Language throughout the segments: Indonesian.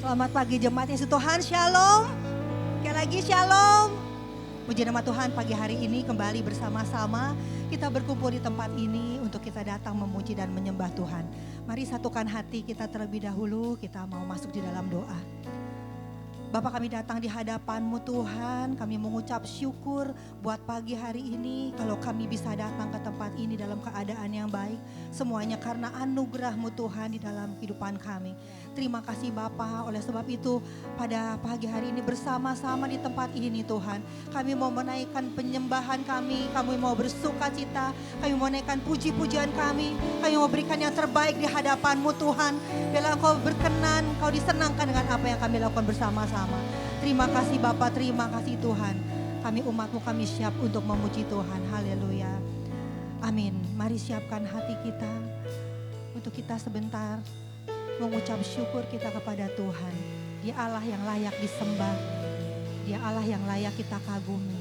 Selamat pagi jemaat Yesus Tuhan, shalom. Sekali lagi shalom. Puji nama Tuhan, pagi hari ini kembali bersama-sama kita berkumpul di tempat ini untuk kita datang memuji dan menyembah Tuhan. Mari satukan hati kita terlebih dahulu, kita mau masuk di dalam doa. Bapa, kami datang di hadapan-Mu Tuhan, kami mengucap syukur buat pagi hari ini. Kalau kami bisa datang ke tempat ini dalam keadaan yang baik, semuanya karena anugerah-Mu Tuhan di dalam kehidupan kami. Terima kasih Bapa, oleh sebab itu pada pagi hari ini bersama-sama di tempat ini Tuhan, kami mau menaikkan penyembahan kami mau bersuka cita, kami mau menaikkan puji-pujian kami mau berikan yang terbaik di hadapan-Mu Tuhan. Bila Engkau berkenan, Engkau disenangkan dengan apa yang kami lakukan bersama-sama. Terima kasih Bapa, terima kasih Tuhan. Kami umat-Mu, kami siap untuk memuji Tuhan. Haleluya. Amin. Mari siapkan hati kita untuk kita sebentar mengucap syukur kita kepada Tuhan. Dia Allah yang layak disembah. Dia Allah yang layak kita kagumi.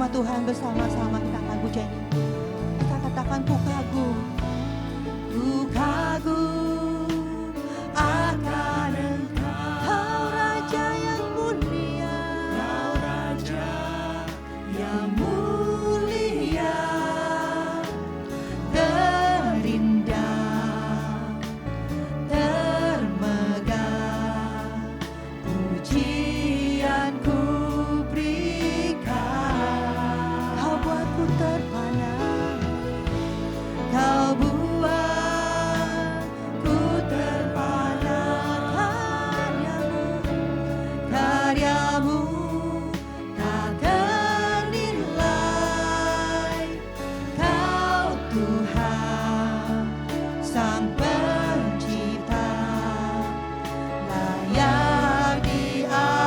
Tuhan, bersama-sama kita akan puji. Kita katakan ku kagum akan Engkau, Raja yang mulia, Kau Raja yang mulia, terindah, termegah, pujianku terpana, Kau buat ku terpana, karyamu tak ternilai. Kau Tuhan Sang Pencipta, layak diagungkan.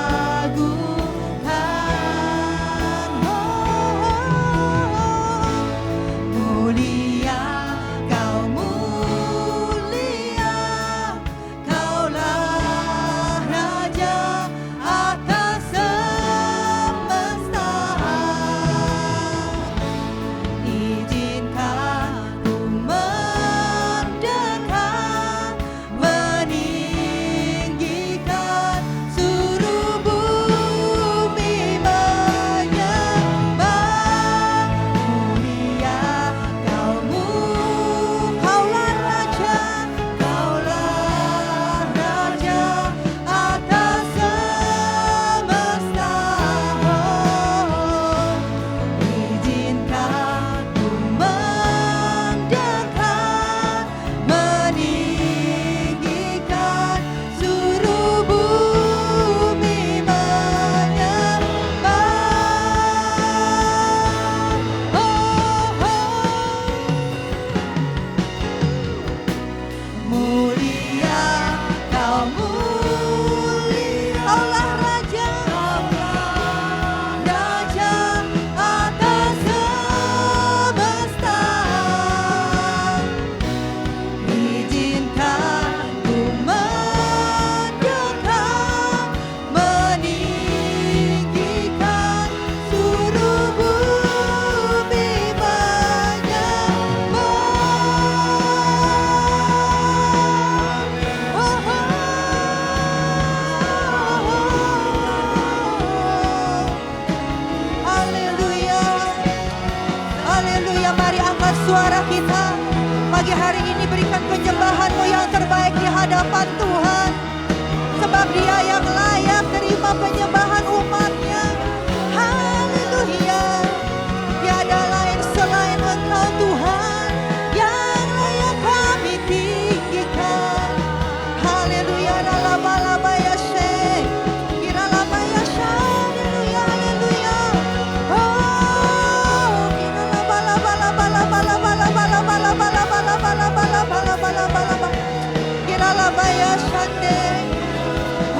pujian penyembahan-Mu yang terbaik di hadapan Tuhan. Sebab Dia yang layak terima penyembahan umat-Nya. Haleluya. Tiada lain selain Engkau Tuhan yang layak kami tinggikan. Haleluya. Ralaba-laba ya Syekh. Kiralaba ya Syekh. Haleluya. Haleluya. Oh, kiralaba-laba-laba-laba-laba-laba-laba-laba-laba-laba-laba-laba-laba-laba. Kiralaba ya Syekh.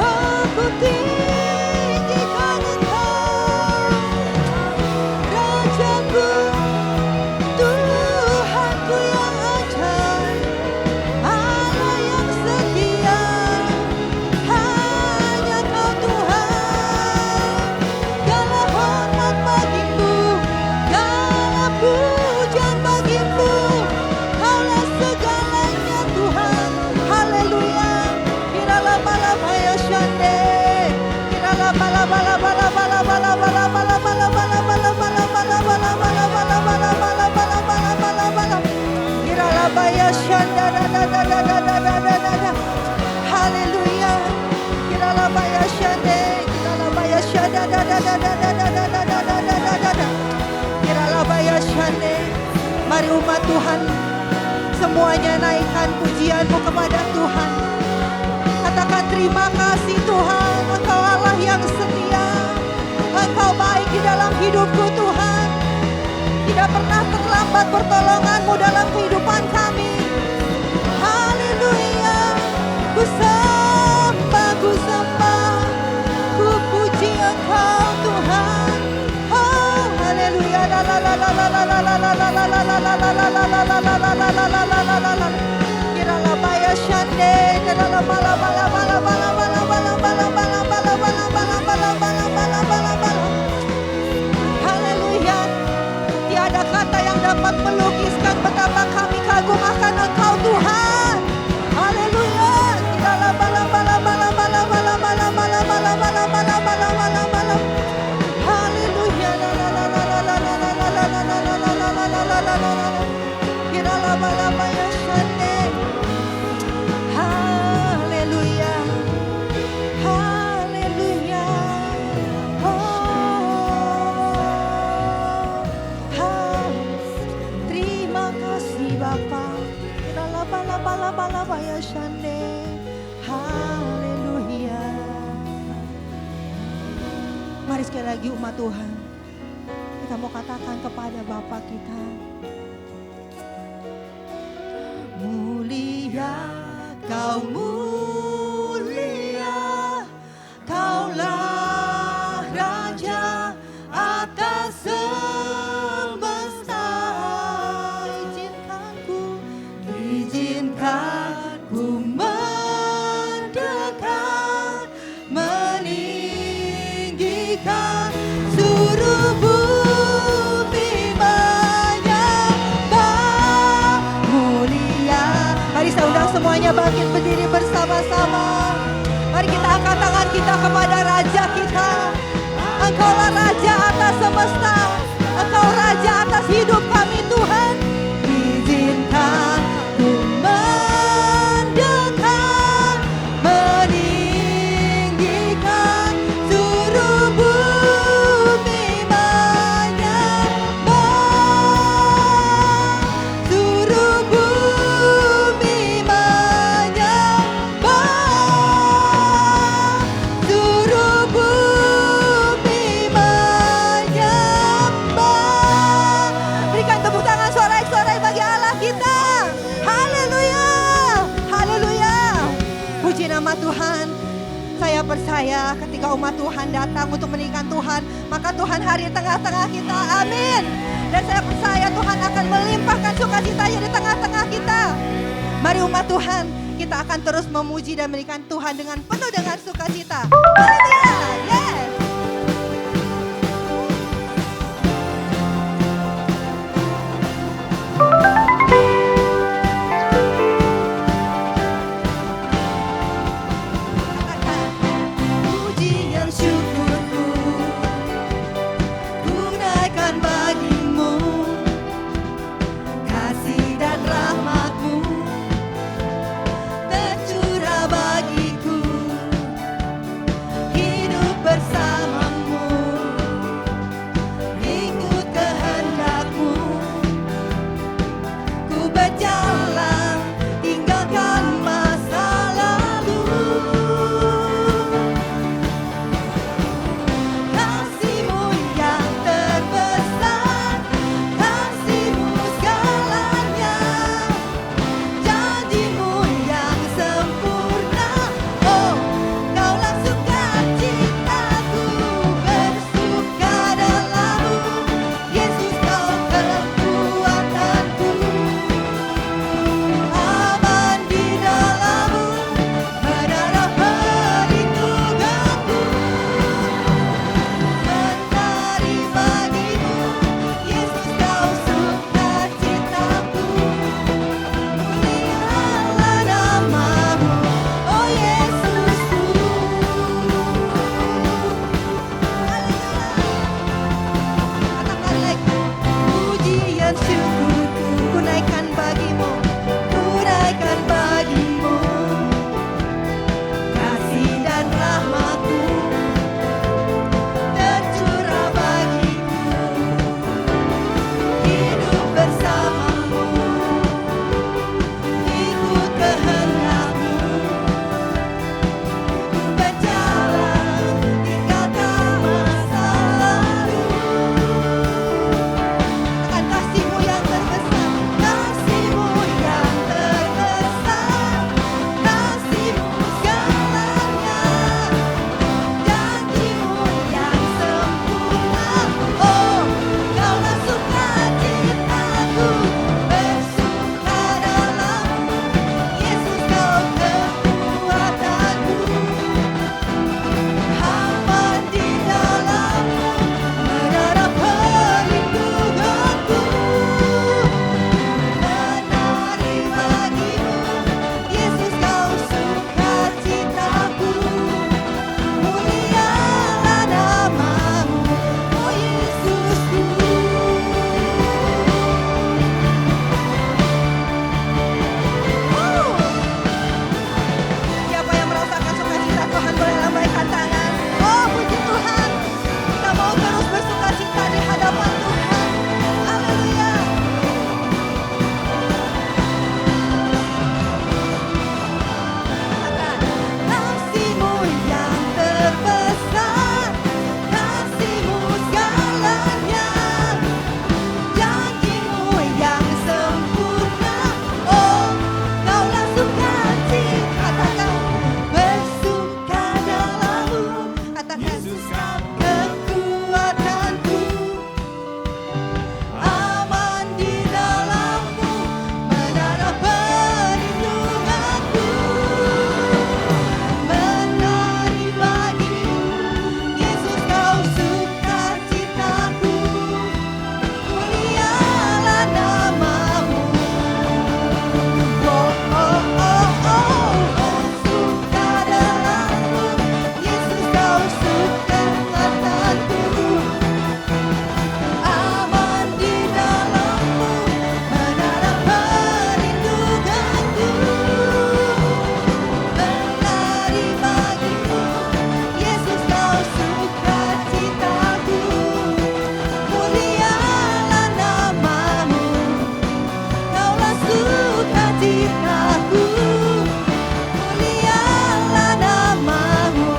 Aku tinggikan Engkau, Rajaku, Tuhanku yang ajaib, Allah yang setia, hanya Kau Tuhan. Segala hormat bagimu, segala pujian bagimu, Kaulah segalanya Tuhan. Haleluya. Kiralaba-laba ya Syande. Kiralaba ya Syanda. Haleluya. Kiralaba ya Syande. Kiralaba ya Syanda. Kiralaba ya Syande. Mari umat Tuhan semuanya naikkan pujianmu kepada Tuhan. Katakan terima kasih Tuhan, Engkau Allah yang setia. Engkau baik di dalam hidupku Tuhan. Tidak pernah terlambat pertolongan-Mu dalam kehidupan kami. Haleluya. Ku sembah, ku puji Engkau Tuhan. Oh, haleluya. Kiralaba ya Syande. Haleluya. Tiada kata yang dapat melukiskan betapa kami kagum akan Engkau Tuhan. Haleluya. Haleluya. Kiralaba ya Syande. Haleluya. Haleluya. Terima kasih Bapa. Kiralaba ya Syande. Haleluya. Mari sekali lagi umat Tuhan, kita mau katakan kepada Bapa kita, mulia, Kau mulia, Kaulah Raja atas semesta. Izinkanku mendekat, meninggikan seluruh bumi menyembah mulia. Mari saya undang semuanya bangkit berdiri bersama-sama. Mari kita angkat tangan kita kepada Raja kita. Engkaulah Raja atas semesta. Engkau Raja atas hidup kami Tuhan. Izinkan ku mendekat, meninggikan seluruh bumi menyembah, seluruh bumi menyembah, seluruh bumi menyembah. Berikan tepuk tangan sorai-sorai bagi Allah kita. Haleluya. Haleluya. Puji nama Tuhan. Saya percaya ketika umat Tuhan datang untuk meninggikan Tuhan, maka Tuhan hadir di tengah-tengah kita. Amin. Dan saya percaya Tuhan akan melimpahkan sukacitanya di tengah-tengah kita. Mari umat Tuhan, kita akan terus memuji dan meninggikan Tuhan dengan penuh dengan sukacita. Haleluya. Yes. Pujian syukurku ku naikkan bagimu, kasih dan rahmat-Mu dan syukurku ku naikkan bagimu, ku naikkan bagimu. Kasih dan rahmat-Mu tercurah bagiku, hidup bersama-Mu, ikut kehendak-Mu, ku berjalan di kata masa lalu. Akan kasih-Mu yang terbesar, kasih-Mu yang terbesar, kasih-Mu segalanya, janji-Mu yang sempurna. Oh, Kaulah sukacitaku, bersuka dalam-Mu, Yesus Kau kekuatanku, aman di dalam-Mu, menara perlindunganku. Menari bagimu, Yesus Kau sukacitaku, mulialah nama-Mu, oh Yesusku. Siapa yang merasakan sukacita Tuhan boleh lambaikan tangan. Oh puji Tuhan, kita mau terus bersukacita di hadapan Tuhan. Haleluya. Kasih-Mu yang terbesar, kasih-Mu segalanya, janji-Mu yang sempurna. Oh, Kaulah sukacita, katakan bersuka dalam-Mu, katakan kekuatanku, aman di dalam-Mu, menara perlindunganku. Menari bagimu, Yesus Kau sukacitaku, mulialah nama-Mu. Oh, oh, oh, oh, bersuka dalam-Mu, Yesus Kau sukacitaku, aman di dalam-Mu, menara perlindunganku. Menari bagimu, Yesus Kau sukacitaku, mulialah nama-Mu, Kaulah sukacitaku, mulialah nama-Mu,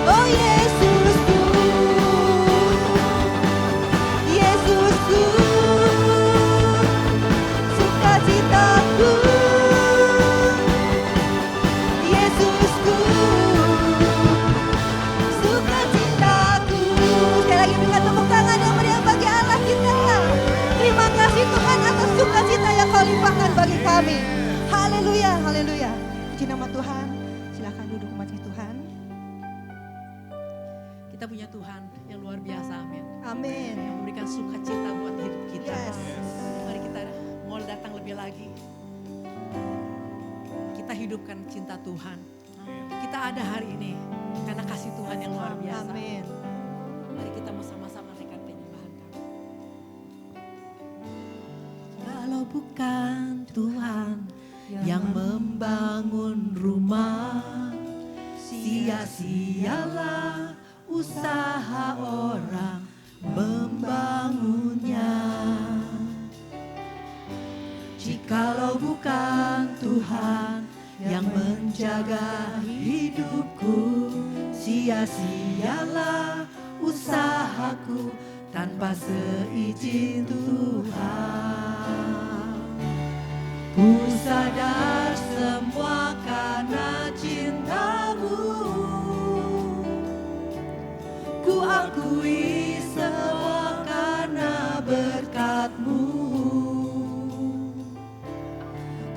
oh Yesusku, Yesusku, sukacitaku, Yesusku, sukacitaku. Sekali lagi berikan tepuk tangan yang meriah bagi Allah kita. Terima kasih Tuhan atas sukacita yang Kau limpahkan bagi kami. Haleluya, haleluya. Puji nama Tuhan. Silakan duduk umat Tuhan. Kita punya Tuhan yang luar biasa, amin. Amin. Yang memberikan sukacita buat hidup kita. Yes. Mari kita mau datang lebih lagi. Kita hidupkan cinta Tuhan. Kita ada hari ini karena kasih Tuhan yang luar biasa. Amin. Mari kita mau sama-sama naikkan penyembahan kami. Kalau bukan Tuhan yang membangun rumah, sia-sialah usaha orang membangunnya. Jikalau bukan Tuhan yang menjaga hidupku, sia-sialah usahaku tanpa seizin Tuhan. Ku sadar semua karena cinta-Mu, ku akui semua karena berkat-Mu.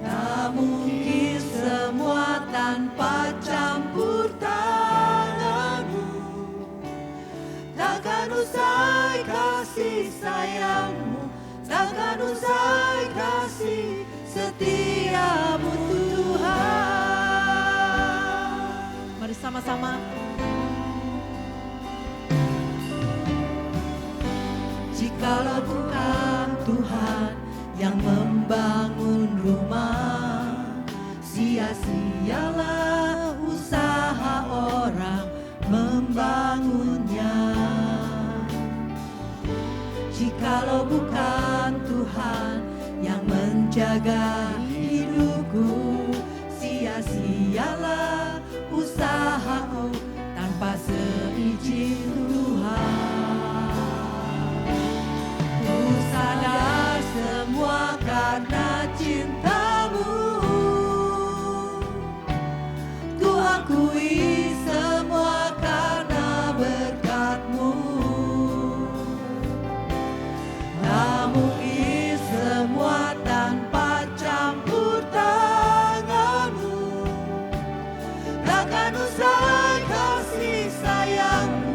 Tak mungkin semua tanpa campur tangan-Mu. Takkan usai kasih sayang-Mu, takkan usai kasih setia-Mu Tuhan. Mari sama-sama. Jikalau bukan Tuhan yang membangun rumah, sia-sialah usaha orang membangunnya. Jikalau bukan Tuhan yang menjaga hidupku, sia-sialah usahaku tanpa seizin Tuhan. Ku sadar semua karena cintamu, ku akui semua karena berkat-Mu. Tak mungkin semua tanpa campur tangan-Mu. Takkan usai kasih sayang-Mu,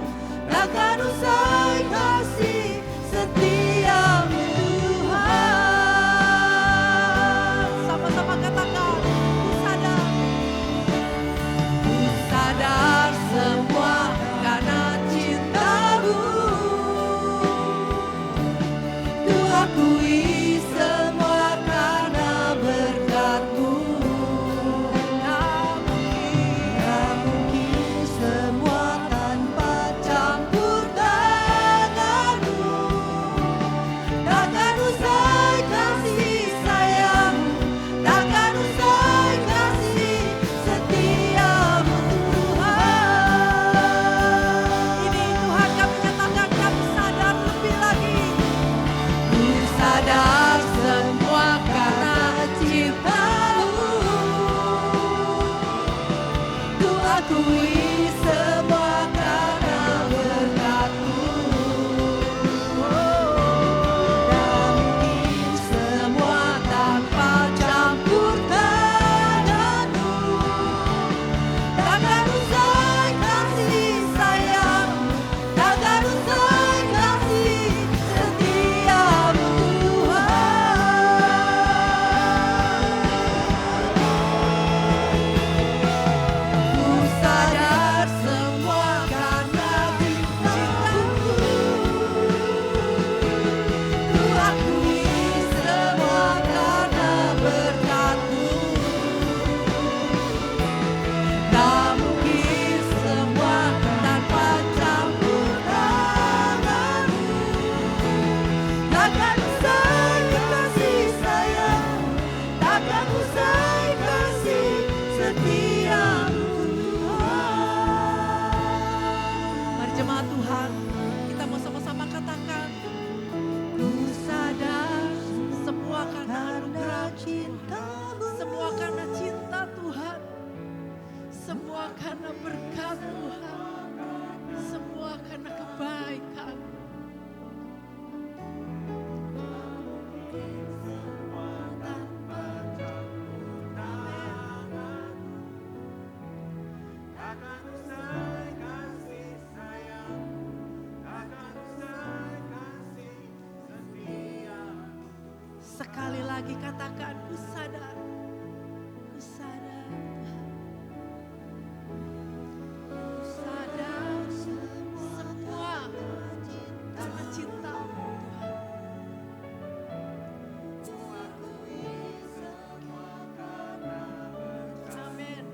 takkan usai kasih setia-Mu Tuhan. Sama-sama katakan, Ku sadar semua karena cinta-Mu, ku akui semua karena berkat-Mu. Tak mungkin semua tanpa campur tangan-Mu. Takkan usai kasih sayang-Mu, takkan usai kasih setia-Mu Tuhan. ini Tuhan kami nyatakan kami sadar lebih lagi. Ku sadar semua karena cinta-Mu, ku akui semua karena berkat-Mu. Tak mungkin semua tanpa campur tangan-Mu. Takkan usai kasih sayang-Mu, takkan usai kasih setia-Mu Tuhan. Ku sadar semua karena cinta-Mu, ku akui semua karena berkat-Mu. Tak mungkin semua tanpa campur tangan-Mu. Takkan usai kasih sayang-Mu, takkan usai kasih setia-Mu Tuhan. Mari jemaat Tuhan, kita mau sama-sama katakan, Ku sadar semua karena anugerah, cinta-Mu, semua karena cinta Tuhan, semua karena berkat Tuhan, semua karena kebaikan. Sekali lagi katakan, ku sadar, ku sadar, ku sadar semua karena cinta-Mu Tuhan. Amin.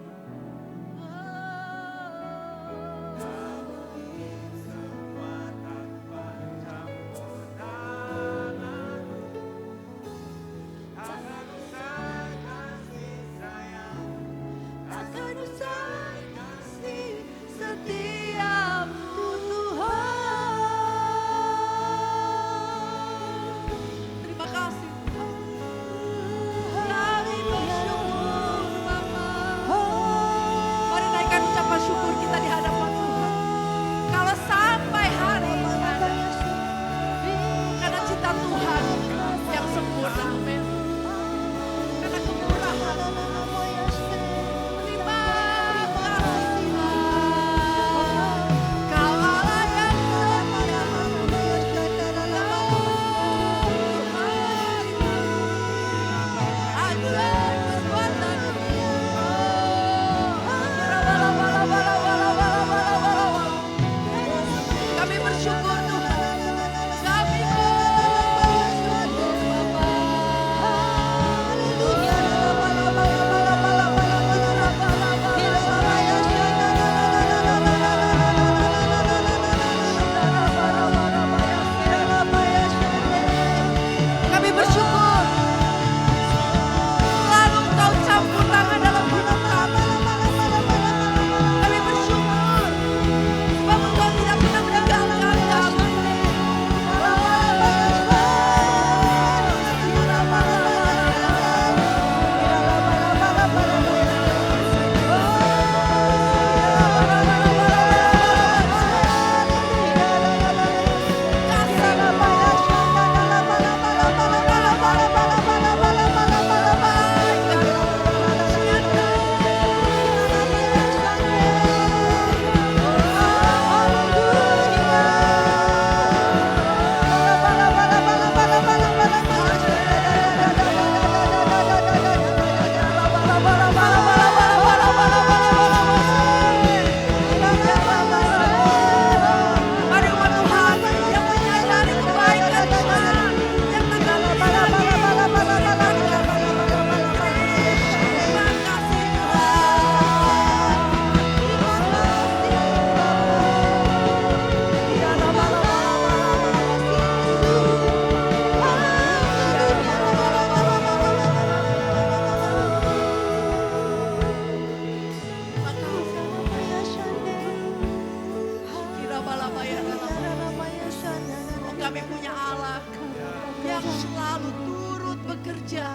yang selalu turut bekerja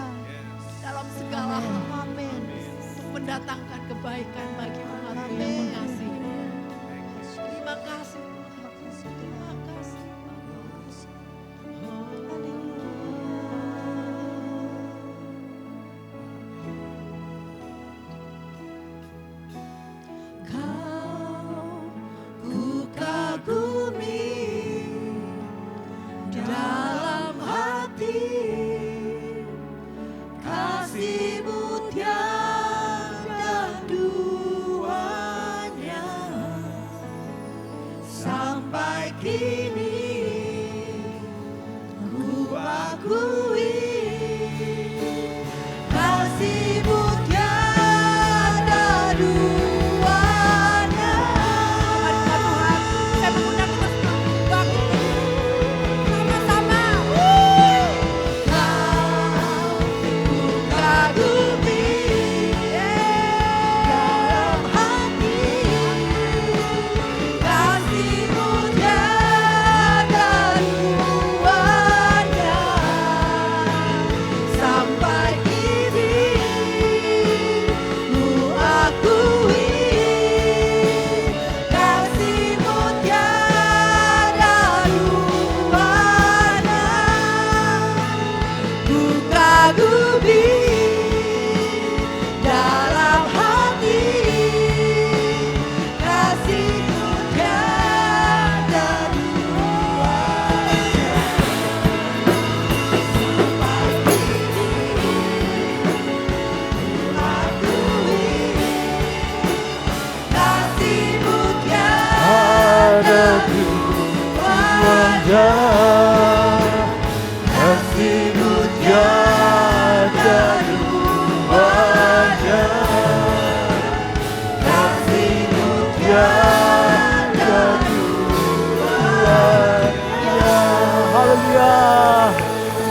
dalam segala hal. Amin. Untuk mendatangkan kebaikan bagi umat-Mu yang mengasihi. Terima kasih Tuhan. Terima kasih. Kau ku kagumi dalam hati, kasih-Mu tiada duanya, sampai kini ku akui kasih-Mu tiada duanya. Saya mengundang kita semua bangkit sama-sama. Ku kagumi dalam hati, kasih-Mu tiada duanya, sampai kini ku akui kasih-Mu tiada duanya. Ku kagumi dalam hati, kasih-Mu tiada duanya, sampai kini ku akui kasih-Mu tiada duanya. Kasih-Mu tiada duanya, kasih-Mu tiada duanya. Haleluya,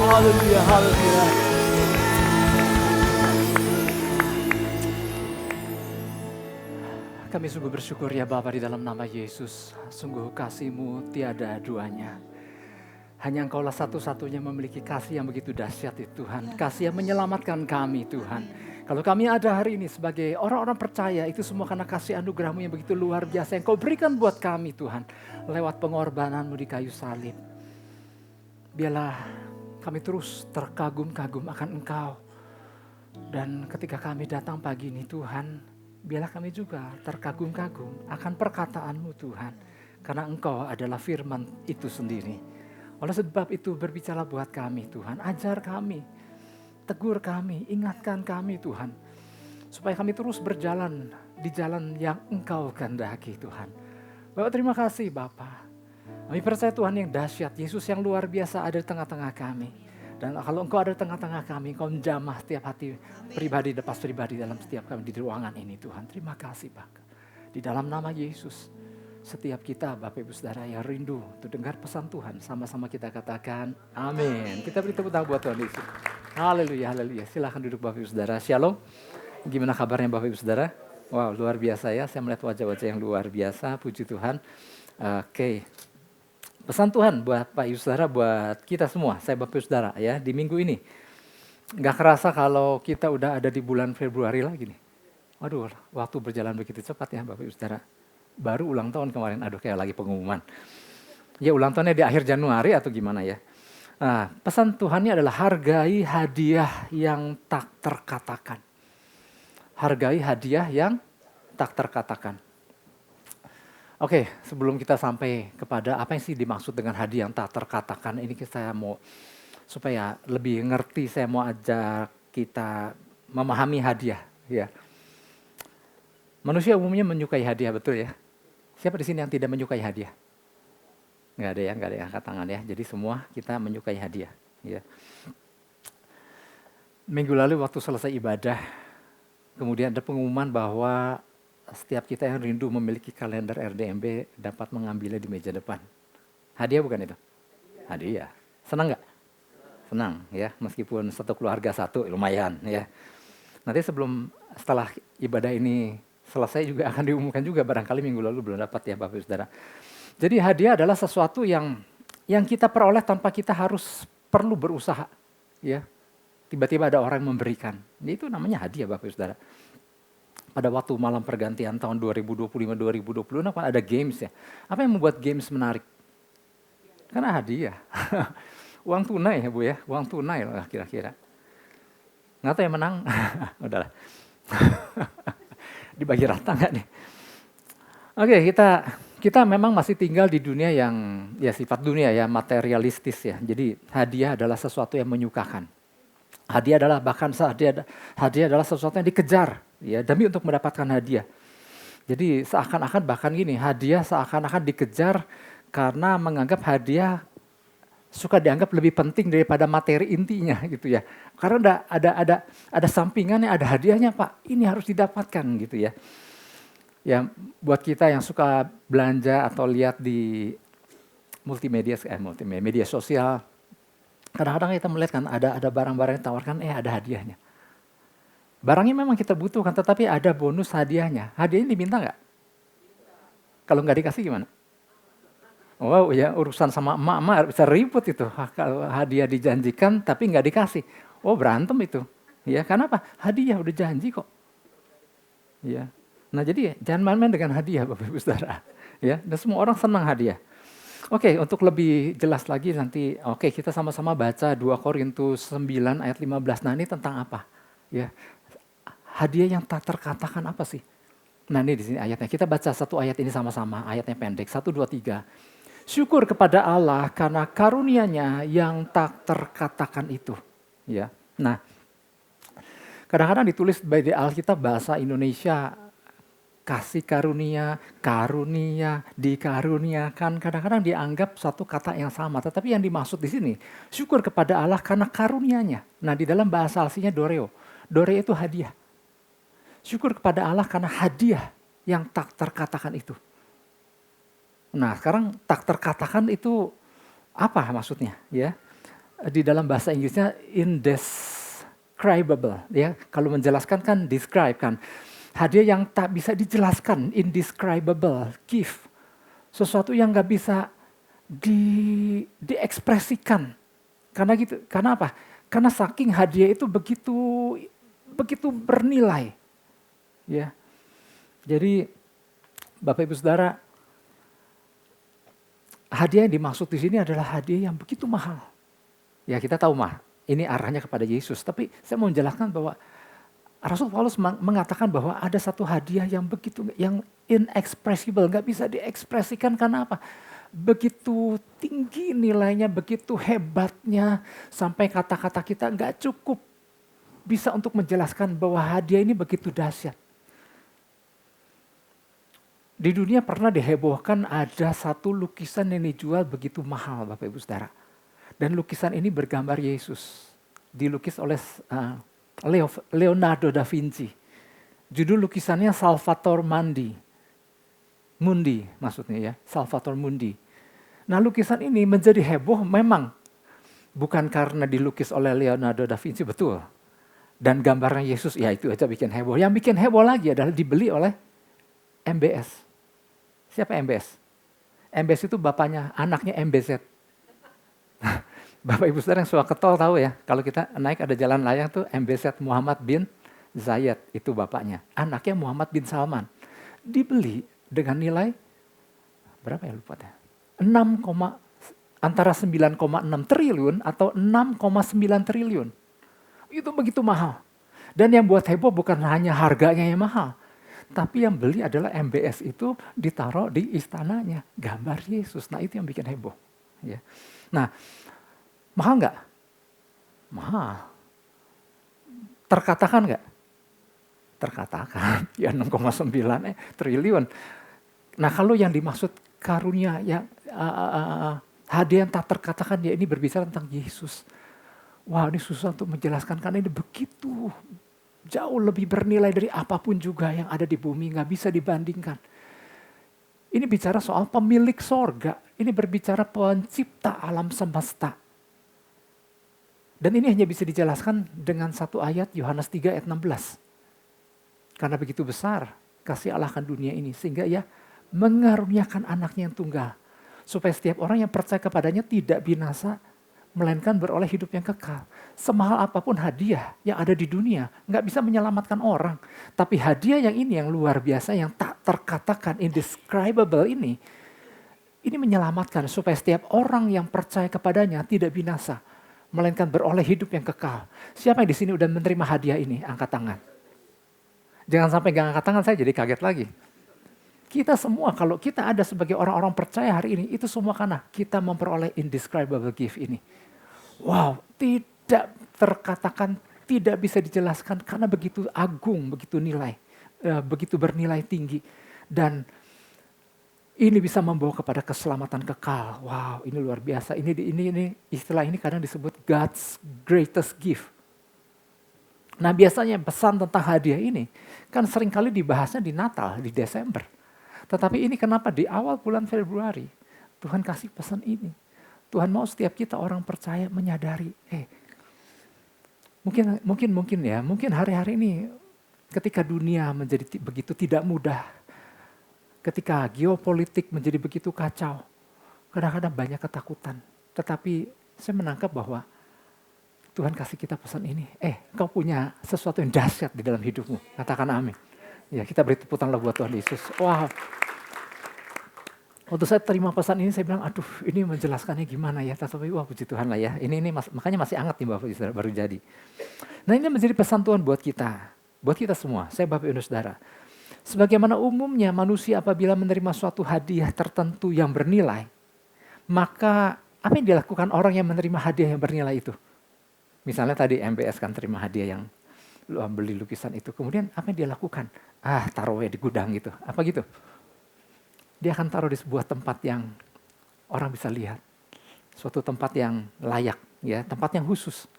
haleluya, haleluya. Kami sungguh bersyukur ya Bapa di dalam nama Yesus. Sungguh kasih-Mu tiada duanya. Hanya Engkaulah satu-satunya memiliki kasih yang begitu dahsyat itu Tuhan. Kasih yang menyelamatkan kami Tuhan. Kalau kami ada hari ini sebagai orang-orang percaya, itu semua karena kasih anugerah-Mu yang begitu luar biasa yang Kau berikan buat kami Tuhan. Lewat pengorbanan-Mu di kayu salib. Biarlah kami terus terkagum-kagum akan Engkau. Dan ketika kami datang pagi ini Tuhan, biarlah kami juga terkagum-kagum akan perkataan-Mu Tuhan. Karena Engkau adalah firman itu sendiri. Oleh sebab itu berbicara buat kami Tuhan. Ajar kami, tegur kami, ingatkan kami Tuhan. Supaya kami terus berjalan di jalan yang Engkau kehendaki Tuhan. Bapak terima kasih Bapak. Kami percaya Tuhan yang dahsyat, Yesus yang luar biasa ada di tengah-tengah kami. Dan kalau Engkau ada di tengah-tengah kami, Engkau menjamah setiap hati pribadi, lepas pribadi dalam setiap kami di ruangan ini Tuhan. Terima kasih Bapak. Di dalam nama Yesus, setiap kita Bapak Ibu Saudara yang rindu untuk dengar pesan Tuhan, sama-sama kita katakan amin. Kita beri tepuk tangan buat Tuhan Yesus. Haleluya, haleluya. Silakan duduk Bapak Ibu Saudara. Shalom. Gimana kabarnya Bapak Ibu Saudara? Wow, luar biasa ya. Saya melihat wajah-wajah yang luar biasa. Puji Tuhan. Oke. Pesan Tuhan buat Bapak Ibu Saudara, buat kita semua. Saya Bapak Ibu Saudara ya, di minggu ini. Gak kerasa kalau kita udah ada di bulan Februari lagi nih. Waduh, waktu berjalan begitu cepat ya Bapak Ibu Saudara. Baru ulang tahun kemarin, aduh kayak lagi pengumuman. Ya ulang tahunnya di akhir Januari atau gimana ya. Nah, pesan Tuhannya adalah hargai hadiah yang tak terkatakan. Hargai hadiah yang tak terkatakan. Oke, sebelum kita sampai kepada apa yang sih dimaksud dengan hadiah yang tak terkatakan, ini saya mau supaya lebih ngerti, saya mau ajak kita memahami hadiah. Ya. Manusia umumnya menyukai hadiah, betul ya? Siapa di sini yang tidak menyukai hadiah? Nggak ada yang angkat tangan ya. Jadi semua kita menyukai hadiah. Ya. Minggu lalu waktu selesai ibadah, kemudian ada pengumuman bahwa setiap kita yang rindu memiliki kalender RDMB dapat mengambilnya di meja depan. Hadiah bukan itu? Hadiah. Senang nggak? Senang ya, meskipun satu keluarga satu lumayan ya. Nanti setelah ibadah ini selesai juga akan diumumkan juga, barangkali minggu lalu belum dapat ya Bapak Saudara. Jadi hadiah adalah sesuatu yang kita peroleh tanpa kita harus perlu berusaha. Ya, tiba-tiba ada orang yang memberikan. Itu namanya hadiah Bapak Ibu Saudara. Pada waktu malam pergantian tahun 2025-2026 kan ada games ya. Apa yang membuat games menarik? Karena hadiah. Uang tunai ya Bu ya, uang tunai lah kira-kira. Nggak tahu yang menang, udahlah. Dibagi rata nggak nih? Oke, kita memang masih tinggal di dunia yang ya sifat dunia ya materialistis ya. Jadi hadiah adalah sesuatu yang menyukakan. Hadiah adalah hadiah adalah sesuatu yang dikejar ya demi untuk mendapatkan hadiah. Jadi seakan-akan bahkan gini, hadiah seakan-akan dikejar karena menganggap hadiah suka dianggap lebih penting daripada materi intinya gitu ya. Karena ada sampingannya, ada hadiahnya Pak. Ini harus didapatkan gitu ya. Ya buat kita yang suka belanja atau lihat di media sosial, kadang-kadang kita melihat kan ada barang-barang yang ditawarkan, ada hadiahnya. Barangnya memang kita butuhkan, tetapi ada bonus hadiahnya. Hadiahnya diminta nggak? Kalau nggak dikasih gimana? Wow ya urusan sama emak-emak bisa ribut itu. Kalau hadiah dijanjikan tapi nggak dikasih. Oh berantem itu. Ya kenapa? Hadiah udah janji kok. Ya. Nah jadi jangan main-main dengan hadiah Bapak Ibu Saudara. Ya, dan semua orang senang hadiah. Oke, untuk lebih jelas lagi nanti kita sama-sama baca 2 Korintus 9 ayat 15. Nah, ini tentang apa? Ya. Hadiah yang tak terkatakan apa sih? Nah, ini di sini ayatnya. Kita baca satu ayat ini sama-sama. Ayatnya pendek. 1 2 3. Syukur kepada Allah karena karunia-Nya yang tak terkatakan itu. Ya. Nah, kadang-kadang ditulis di Alkitab bahasa Indonesia kasih karunia, dikaruniakan. Kadang-kadang dianggap satu kata yang sama. Tetapi yang dimaksud di sini, syukur kepada Allah karena karunia-Nya. Nah di dalam bahasa aslinya doreo. Doreo itu hadiah. Syukur kepada Allah karena hadiah yang tak terkatakan itu. Nah sekarang tak terkatakan itu apa maksudnya? Ya, di dalam bahasa Inggrisnya indescribable. Ya, kalau menjelaskan kan describe kan. Hadiah yang tak bisa dijelaskan, indescribable, gift. Sesuatu yang gak bisa diekspresikan. Karena gitu, karena apa? Karena saking hadiah itu begitu bernilai. Ya. Jadi Bapak Ibu Saudara, hadiah yang dimaksud di sini adalah hadiah yang begitu mahal. Ya kita tahu ini arahnya kepada Yesus. Tapi saya mau menjelaskan bahwa Rasul Paulus mengatakan bahwa ada satu hadiah yang inexpressible, nggak bisa diekspresikan karena apa? Begitu tinggi nilainya, begitu hebatnya, sampai kata-kata kita nggak cukup bisa untuk menjelaskan bahwa hadiah ini begitu dahsyat. Di dunia pernah dihebohkan ada satu lukisan yang dijual begitu mahal Bapak Ibu Saudara. Dan lukisan ini bergambar Yesus. Dilukis oleh Leonardo da Vinci. Judul lukisannya Salvator Mundi maksudnya ya, Salvator Mundi. Nah lukisan ini menjadi heboh memang bukan karena dilukis oleh Leonardo da Vinci, betul. Dan gambarnya Yesus, ya itu aja bikin heboh. Yang bikin heboh lagi adalah dibeli oleh MBS. Siapa MBS? MBS itu bapaknya, anaknya MBZ. Bapak Ibu Saudara yang suka ke tol tahu ya, kalau kita naik ada jalan layang tuh MBZ Muhammad bin Zayed, itu bapaknya. Anaknya Muhammad bin Salman. Dibeli dengan nilai, berapa ya lupa deh. Antara 9,6 triliun atau 6,9 triliun. Itu begitu mahal. Dan yang buat heboh bukan hanya harganya yang mahal. Tapi yang beli adalah MBS itu ditaruh di istananya. Gambar Yesus, nah itu yang bikin heboh. Ya. Nah, mahal nggak? Mahal. Terkatakan nggak? Terkatakan. Ya 6,9 triliun. Nah kalau yang dimaksud karunia, ya hadiah yang tak terkatakan, ya ini berbicara tentang Yesus. Wah ini susah untuk menjelaskan karena ini begitu jauh lebih bernilai dari apapun juga yang ada di bumi. Nggak bisa dibandingkan. Ini bicara soal pemilik sorga. Ini berbicara pencipta alam semesta. Dan ini hanya bisa dijelaskan dengan satu ayat Yohanes 3 ayat 16. Karena begitu besar kasih Allah akan dunia ini. Sehingga ia mengaruniakan anaknya yang tunggal. Supaya setiap orang yang percaya kepadanya tidak binasa, melainkan beroleh hidup yang kekal. Semahal apapun hadiah yang ada di dunia, nggak bisa menyelamatkan orang. Tapi hadiah yang ini yang luar biasa, yang tak terkatakan, indescribable ini menyelamatkan supaya setiap orang yang percaya kepadanya tidak binasa, melainkan beroleh hidup yang kekal. Siapa yang di sini udah menerima hadiah ini? Angkat tangan. Jangan sampai gak angkat tangan, saya jadi kaget lagi. Kita semua, kalau kita ada sebagai orang-orang percaya hari ini, itu semua karena kita memperoleh indescribable gift ini. Wow, tidak terkatakan, tidak bisa dijelaskan karena begitu agung, begitu nilai, begitu bernilai tinggi. Dan ini bisa membawa kepada keselamatan kekal. Wow, ini luar biasa. Ini istilah ini kadang disebut God's greatest gift. Nah, biasanya pesan tentang hadiah ini kan seringkali dibahasnya di Natal, di Desember. Tetapi ini kenapa di awal bulan Februari Tuhan kasih pesan ini. Tuhan mau setiap kita orang percaya menyadari, mungkin hari-hari ini ketika dunia menjadi begitu tidak mudah, ketika geopolitik menjadi begitu kacau, kadang-kadang banyak ketakutan. Tetapi saya menangkap bahwa Tuhan kasih kita pesan ini, kau punya sesuatu yang dahsyat di dalam hidupmu. Katakan amin. Ya, kita beri tepuk tangan buat Tuhan Yesus. Wow. Waktu saya terima pesan ini, saya bilang, aduh ini menjelaskannya gimana ya. Tapi wah puji Tuhan lah ya. Ini makanya masih hangat nih Bapak Ibu Saudara, baru jadi. Nah, ini menjadi pesan Tuhan buat kita semua. Saya Bapak Ibu Saudara. Sebagaimana umumnya manusia apabila menerima suatu hadiah tertentu yang bernilai, maka apa yang dilakukan orang yang menerima hadiah yang bernilai itu? Misalnya tadi MBS kan terima hadiah yang beli lukisan itu. Kemudian apa yang dia lakukan? Taruhnya di gudang gitu. Apa gitu? Dia akan taruh di sebuah tempat yang orang bisa lihat. Suatu tempat yang layak, ya, tempat yang khusus.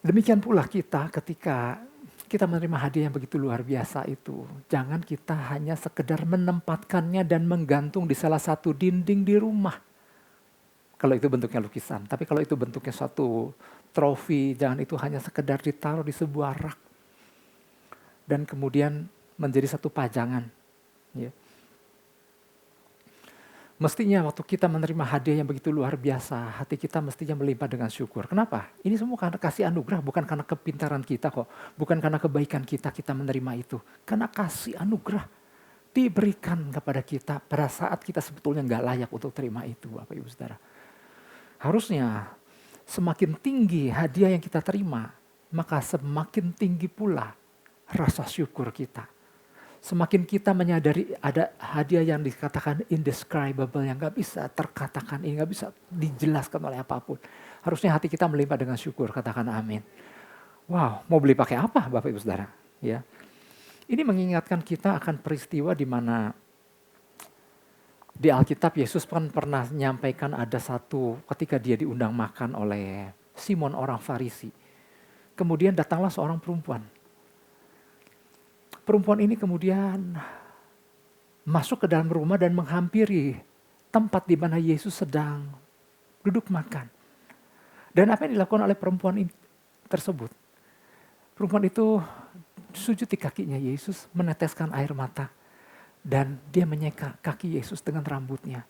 Demikian pula kita ketika kita menerima hadiah yang begitu luar biasa itu. Jangan kita hanya sekedar menempatkannya dan menggantung di salah satu dinding di rumah. Kalau itu bentuknya lukisan. Tapi kalau itu bentuknya suatu trofi, jangan itu hanya sekedar ditaruh di sebuah rak. Dan kemudian menjadi satu pajangan. Ya. Mestinya waktu kita menerima hadiah yang begitu luar biasa, hati kita mestinya melimpah dengan syukur. Kenapa? Ini semua karena kasih anugerah, bukan karena kepintaran kita kok. Bukan karena kebaikan kita menerima itu. Karena kasih anugerah diberikan kepada kita pada saat kita sebetulnya nggak layak untuk terima itu, Bapak Ibu Saudara. Harusnya semakin tinggi hadiah yang kita terima, maka semakin tinggi pula rasa syukur kita. Semakin kita menyadari ada hadiah yang dikatakan indescribable, yang gak bisa terkatakan, ini gak bisa dijelaskan oleh apapun. Harusnya hati kita melimpah dengan syukur, katakan amin. Wow, mau beli pakai apa Bapak Ibu Saudara? Ya. Ini mengingatkan kita akan peristiwa di mana di Alkitab Yesus kan pernah menyampaikan ada satu ketika dia diundang makan oleh Simon orang Farisi. Kemudian datanglah seorang perempuan. Perempuan ini kemudian masuk ke dalam rumah dan menghampiri tempat di mana Yesus sedang duduk makan. Dan apa yang dilakukan oleh perempuan tersebut? Perempuan itu sujud di kakinya Yesus, meneteskan air mata. Dan dia menyeka kaki Yesus dengan rambutnya.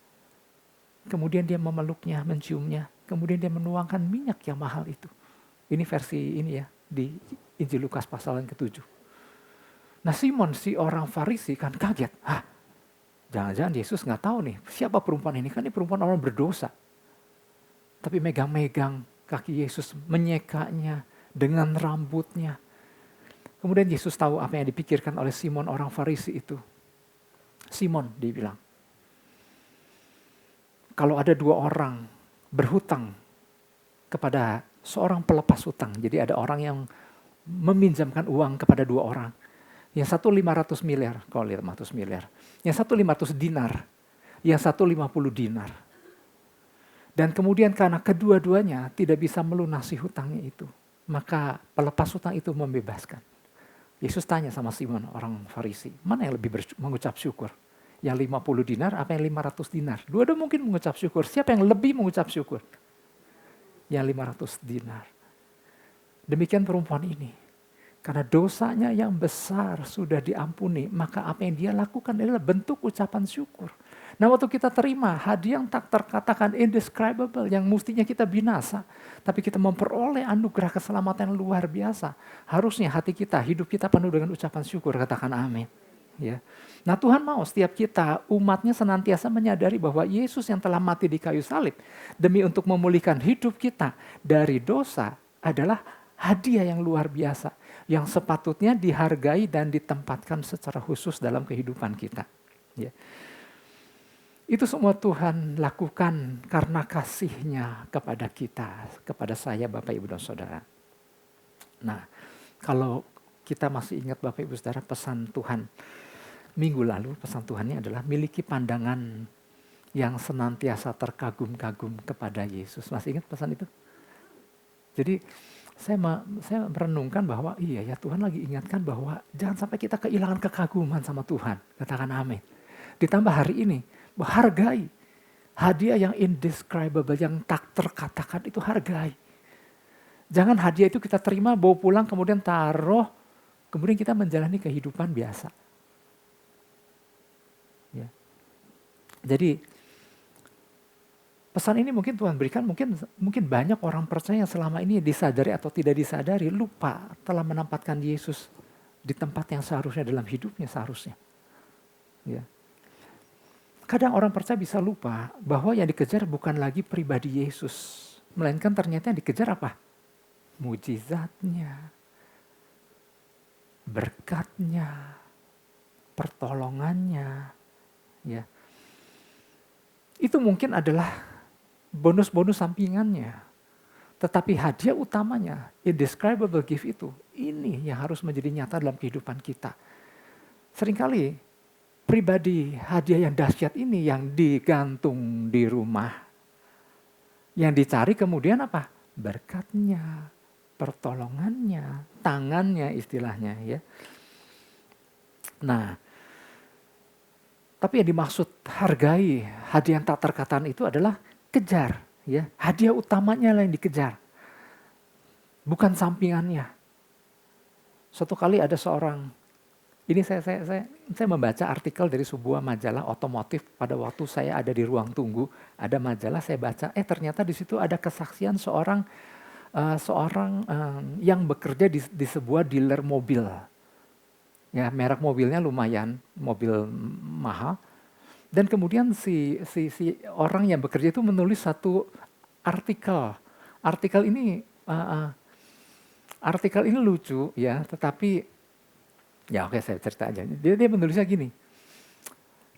Kemudian dia memeluknya, menciumnya. Kemudian dia menuangkan minyak yang mahal itu. Ini versi ini ya, di Injil Lukas pasal yang ke-7. Nah Simon si orang Farisi kan kaget. Jangan-jangan Yesus gak tahu nih siapa perempuan ini. Kan ini perempuan orang berdosa. Tapi megang-megang kaki Yesus, menyekanya dengan rambutnya. Kemudian Yesus tahu apa yang dipikirkan oleh Simon orang Farisi itu. Simon dia bilang, kalau ada dua orang berhutang kepada seorang pelepas hutang. Jadi ada orang yang meminjamkan uang kepada dua orang. Yang satu 500 miliar, kalau 500 miliar. Yang satu 500 dinar, yang satu 50 dinar. Dan kemudian karena kedua-duanya tidak bisa melunasi hutangnya itu, maka pelepas hutang itu membebaskan. Yesus tanya sama Simon orang Farisi, mana yang lebih mengucap syukur? Yang 50 dinar apa yang 500 dinar? Dua-dua mungkin mengucap syukur. Siapa yang lebih mengucap syukur? Yang 500 dinar. Demikian perempuan ini. Karena dosanya yang besar sudah diampuni, maka apa yang dia lakukan adalah bentuk ucapan syukur. Nah waktu kita terima hadiah yang tak terkatakan indescribable, yang mestinya kita binasa, tapi kita memperoleh anugerah keselamatan yang luar biasa. Harusnya hati kita, hidup kita penuh dengan ucapan syukur, katakan amin. Ya. Nah Tuhan mau setiap kita, umatnya senantiasa menyadari bahwa Yesus yang telah mati di kayu salib, demi untuk memulihkan hidup kita dari dosa adalah hadiah yang luar biasa, yang sepatutnya dihargai dan ditempatkan secara khusus dalam kehidupan kita. Ya. Itu semua Tuhan lakukan karena kasih-Nya kepada kita, kepada saya, Bapak, Ibu, dan Saudara. Nah, kalau kita masih ingat Bapak, Ibu, Saudara, pesan Tuhan minggu lalu, pesan Tuhannya adalah miliki pandangan yang senantiasa terkagum-kagum kepada Yesus. Masih ingat pesan itu? Jadi saya merenungkan bahwa iya ya, Tuhan lagi ingatkan bahwa jangan sampai kita kehilangan kekaguman sama Tuhan. Katakan amin. Ditambah hari ini, hargai hadiah yang indescribable, yang tak terkatakan, itu hargai. Jangan hadiah itu kita terima, bawa pulang, kemudian taruh, kemudian kita menjalani kehidupan biasa. Ya. Jadi pesan ini mungkin Tuhan berikan, mungkin banyak orang percaya yang selama ini disadari atau tidak disadari, lupa telah menempatkan Yesus di tempat yang seharusnya dalam hidupnya seharusnya. Ya. Kadang orang percaya bisa lupa bahwa yang dikejar bukan lagi pribadi Yesus. Melainkan ternyata yang dikejar apa? Mujizatnya, berkatnya, pertolongannya. Ya. Itu mungkin adalah bonus-bonus sampingannya. Tetapi hadiah utamanya, indescribable gift itu, ini yang harus menjadi nyata dalam kehidupan kita. Seringkali pribadi hadiah yang dahsyat ini yang digantung di rumah. Yang dicari kemudian apa? Berkatnya, pertolongannya, tangannya istilahnya ya. Nah, tapi yang dimaksud hargai hadiah yang tak terkatakan itu adalah kejar. Ya. Hadiah utamanya lah yang dikejar. Bukan sampingannya. Suatu kali ada seorang, ini saya membaca artikel dari sebuah majalah otomotif pada waktu saya ada di ruang tunggu. Ada majalah saya baca, ternyata di situ ada kesaksian seorang yang bekerja di sebuah dealer mobil. Ya, merek mobilnya lumayan, mobil mahal. Dan kemudian si orang yang bekerja itu menulis satu artikel. Artikel ini lucu ya, tetapi ya oke, saya cerita aja. Dia menulisnya gini.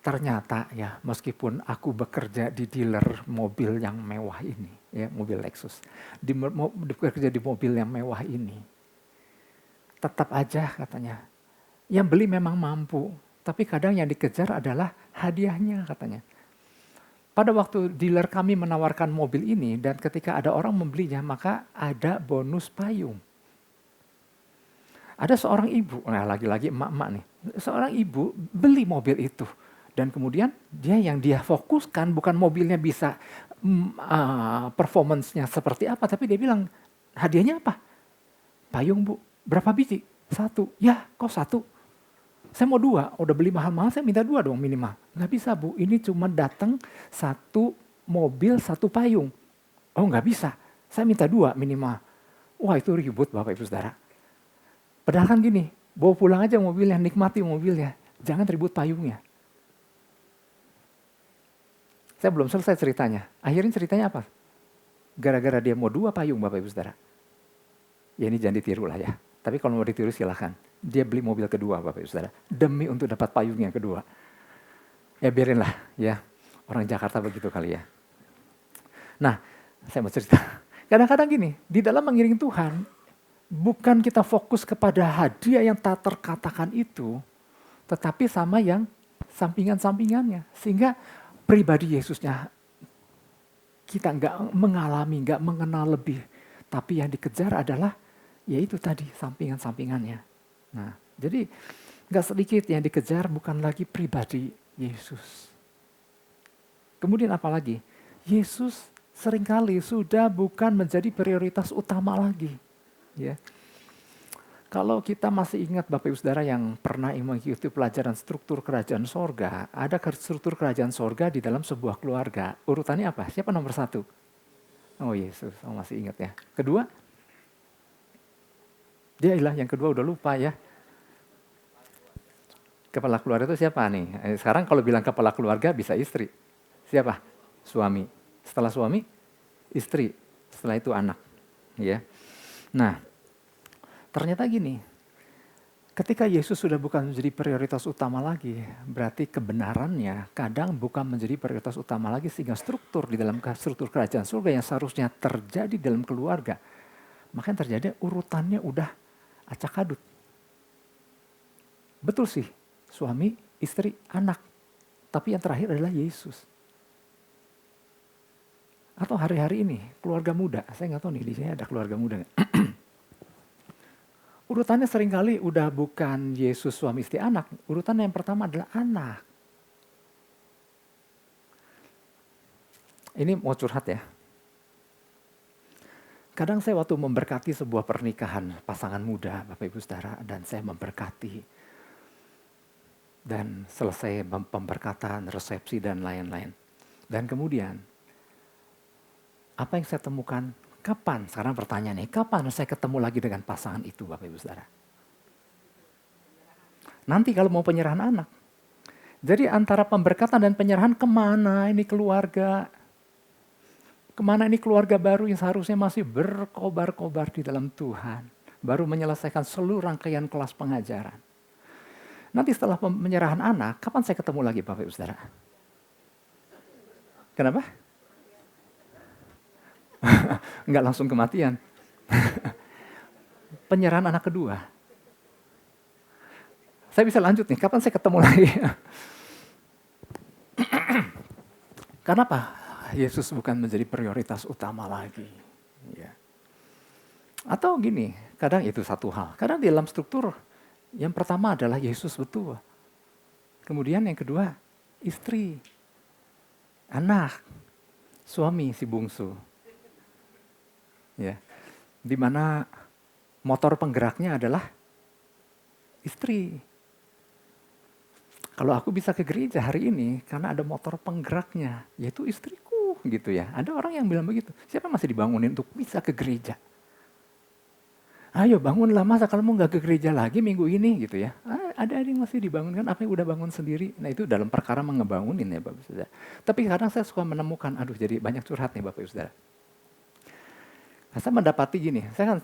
Ternyata ya, meskipun aku bekerja di dealer mobil yang mewah ini, ya mobil Lexus, bekerja di mobil yang mewah ini, tetap aja katanya, yang beli memang mampu, tapi kadang yang dikejar adalah hadiahnya katanya. Pada waktu dealer kami menawarkan mobil ini dan ketika ada orang membelinya, maka ada bonus payung. Ada seorang ibu, nah lagi-lagi emak-emak nih, seorang ibu beli mobil itu. Dan kemudian dia fokuskan bukan mobilnya bisa performance-nya seperti apa, tapi dia bilang hadiahnya apa? Payung bu, berapa biji? 1, ya kok 1? Saya mau 2, udah beli mahal-mahal saya minta 2 dong minimal. Nggak bisa bu, ini cuma datang 1 mobil 1 payung. Oh nggak bisa, saya minta 2 minimal. Wah itu ribut Bapak Ibu Saudara. Padahal kan gini, bawa pulang aja mobilnya, nikmati mobilnya. Jangan ribut payungnya. Saya belum selesai ceritanya. Akhirnya ceritanya apa? Gara-gara dia mau 2 payung Bapak Ibu Saudara. Ya ini jangan ditiru lah ya. Tapi kalau mau ditiru silahkan. Dia beli mobil kedua Bapak Ibu Saudara. Demi untuk dapat payung yang kedua. Ya biarinlah ya. Orang Jakarta begitu kali ya. Nah saya mau cerita. Kadang-kadang gini, di dalam mengiring Tuhan, bukan kita fokus kepada hadiah yang tak terkatakan itu, tetapi sama yang sampingan-sampingannya. Sehingga pribadi Yesusnya kita nggak mengalami, nggak mengenal lebih. Tapi yang dikejar adalah yaitu tadi sampingan-sampingannya. Nah, jadi nggak sedikit yang dikejar bukan lagi pribadi Yesus. Kemudian apa lagi? Yesus seringkali sudah bukan menjadi prioritas utama lagi. Ya. Kalau kita masih ingat Bapak Ibu Saudara yang pernah mengikuti pelajaran struktur kerajaan sorga, ada struktur kerajaan sorga di dalam sebuah keluarga. Urutannya apa? Siapa nomor 1? Oh Yesus, masih ingat ya. Kedua? Dialah yang kedua udah lupa ya. Kepala keluarga itu siapa nih? Sekarang kalau bilang kepala keluarga bisa istri. Siapa? Suami. Setelah suami, istri. Setelah itu anak. Ya. Nah, ternyata gini, ketika Yesus sudah bukan menjadi prioritas utama lagi, berarti kebenarannya kadang bukan menjadi prioritas utama lagi, sehingga struktur di dalam struktur kerajaan surga yang seharusnya terjadi dalam keluarga, maka yang terjadi urutannya udah acak adut. Betul sih, suami, istri, anak, tapi yang terakhir adalah Yesus. Atau hari-hari ini keluarga muda, saya nggak tahu nih di sini ada keluarga muda nggak? Urutannya seringkali udah bukan Yesus suami istri anak. Urutan yang pertama adalah anak. Ini mau curhat ya. Kadang saya waktu memberkati sebuah pernikahan pasangan muda, Bapak Ibu Saudara, dan saya memberkati. Dan selesai pemberkatan, resepsi dan lain-lain. Dan kemudian, apa yang saya temukan? Kapan? Sekarang pertanyaannya, kapan saya ketemu lagi dengan pasangan itu, Bapak Ibu Saudara? Nanti kalau mau penyerahan anak. Jadi antara pemberkatan dan penyerahan, kemana ini keluarga? Kemana ini keluarga baru yang seharusnya masih berkobar-kobar di dalam Tuhan. Baru menyelesaikan seluruh rangkaian kelas pengajaran. Nanti setelah penyerahan anak, kapan saya ketemu lagi Bapak Ibu Saudara? Kenapa? Enggak langsung kematian. Penyerahan anak kedua. Saya bisa lanjut nih, kapan saya ketemu lagi? Kenapa? Yesus bukan menjadi prioritas utama lagi. Ya. Atau gini, kadang itu satu hal. Kadang di dalam struktur, yang pertama adalah Yesus betul. Kemudian yang kedua, istri, anak, suami si bungsu. Ya, di mana motor penggeraknya adalah istri. Kalau aku bisa ke gereja hari ini karena ada motor penggeraknya, yaitu istriku gitu ya. Ada orang yang bilang begitu. Siapa masih dibangunin untuk bisa ke gereja? Ayo bangunlah, masa kamu nggak ke gereja lagi minggu ini gitu ya. Ada yang masih dibangunkan, apa yang udah bangun sendiri. Nah itu dalam perkara mengebangunin ya Bapak Saudara. Tapi kadang saya suka menemukan, jadi banyak curhat nih Bapak Saudara. Saya mendapati gini, saya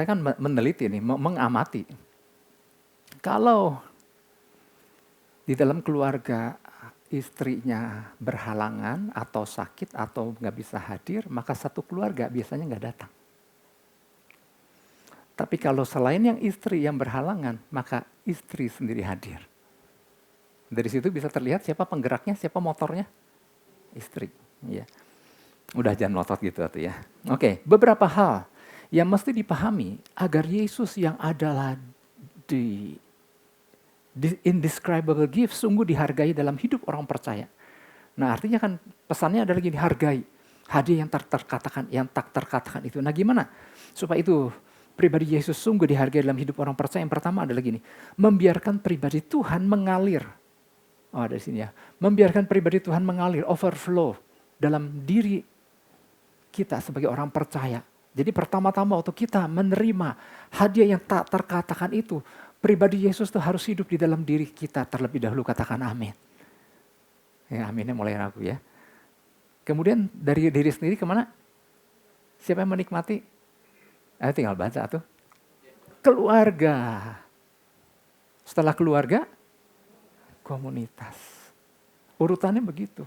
kan meneliti nih, mengamati. Kalau di dalam keluarga istrinya berhalangan atau sakit atau nggak bisa hadir, maka satu keluarga biasanya nggak datang. Tapi kalau selain yang istri yang berhalangan, maka istri sendiri hadir. Dari situ bisa terlihat siapa penggeraknya, siapa motornya? Istri. Ya. Udah jangan melotot gitu tuh ya. Oke, beberapa hal yang mesti dipahami agar Yesus yang adalah the indescribable gift sungguh dihargai dalam hidup orang percaya. Nah artinya kan pesannya adalah gini, hargai. Hadiah yang tak terkatakan itu. Nah gimana supaya itu pribadi Yesus sungguh dihargai dalam hidup orang percaya? Yang pertama adalah gini, membiarkan pribadi Tuhan mengalir. Oh ada di sini ya. Membiarkan pribadi Tuhan mengalir, overflow dalam diri kita sebagai orang percaya. Jadi pertama-tama waktu kita menerima hadiah yang tak terkatakan itu, pribadi Yesus itu harus hidup di dalam diri kita terlebih dahulu, katakan amin. Ya aminnya mulai ragu ya. Kemudian dari diri sendiri kemana? Siapa yang menikmati? Ayo tinggal baca tuh. Keluarga. Setelah keluarga, komunitas. Urutannya begitu.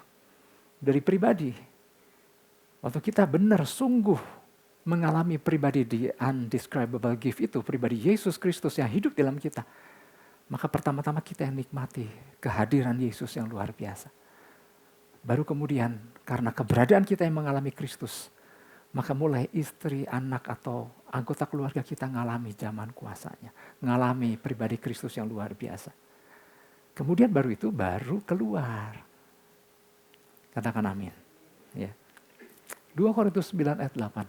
Dari pribadi. Waktu kita benar sungguh mengalami pribadi di undescribable gift itu, pribadi Yesus Kristus yang hidup dalam kita, maka pertama-tama kita yang nikmati kehadiran Yesus yang luar biasa. Baru kemudian karena keberadaan kita yang mengalami Kristus, maka mulai istri, anak atau anggota keluarga kita ngalami zaman kuasanya, ngalami pribadi Kristus yang luar biasa. Kemudian baru keluar. Katakan amin. Ya. 2 Korintus 9 ayat 8.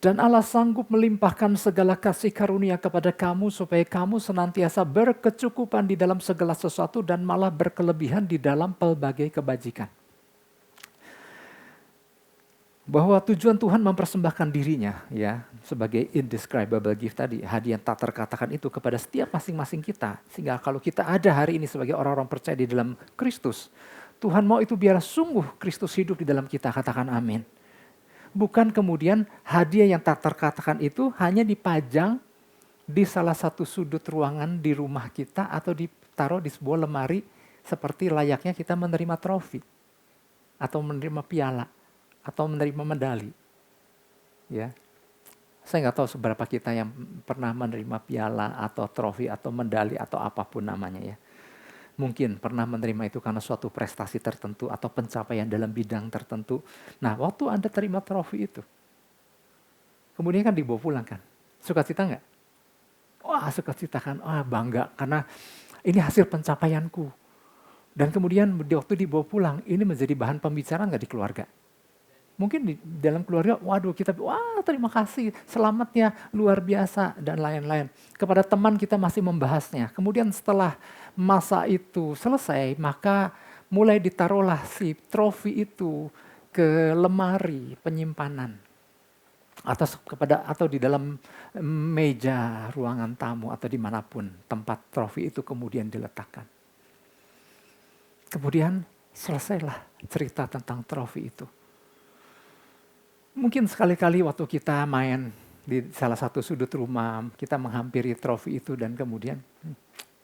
Dan Allah sanggup melimpahkan segala kasih karunia kepada kamu supaya kamu senantiasa berkecukupan di dalam segala sesuatu dan malah berkelebihan di dalam pelbagai kebajikan. Bahwa tujuan Tuhan mempersembahkan dirinya ya sebagai indescribable gift tadi, hadiah yang tak terkatakan itu kepada setiap masing-masing kita. Sehingga kalau kita ada hari ini sebagai orang-orang percaya di dalam Kristus, Tuhan mau itu biar sungguh Kristus hidup di dalam kita, katakan amin. Bukan kemudian hadiah yang tak terkatakan itu hanya dipajang di salah satu sudut ruangan di rumah kita atau ditaruh di sebuah lemari seperti layaknya kita menerima trofi atau menerima piala atau menerima medali. Ya. Saya nggak tahu seberapa kita yang pernah menerima piala atau trofi atau medali atau apapun namanya ya. Mungkin pernah menerima itu karena suatu prestasi tertentu atau pencapaian dalam bidang tertentu. Nah, waktu Anda terima trofi itu, kemudian kan dibawa pulang kan. Sukacita nggak? Wah, sukacita kan. Wah, bangga karena ini hasil pencapaianku. Dan kemudian waktu dibawa pulang, ini menjadi bahan pembicaraan nggak di keluarga? Mungkin di dalam keluarga, waduh kita, wah terima kasih, selamatnya luar biasa dan lain-lain. Kepada teman kita masih membahasnya. Kemudian setelah masa itu selesai, maka mulai ditaruhlah si trofi itu ke lemari penyimpanan. Atau di dalam meja ruangan tamu atau dimanapun tempat trofi itu kemudian diletakkan. Kemudian selesailah cerita tentang trofi itu. Mungkin sekali-kali waktu kita main di salah satu sudut rumah, kita menghampiri trofi itu dan kemudian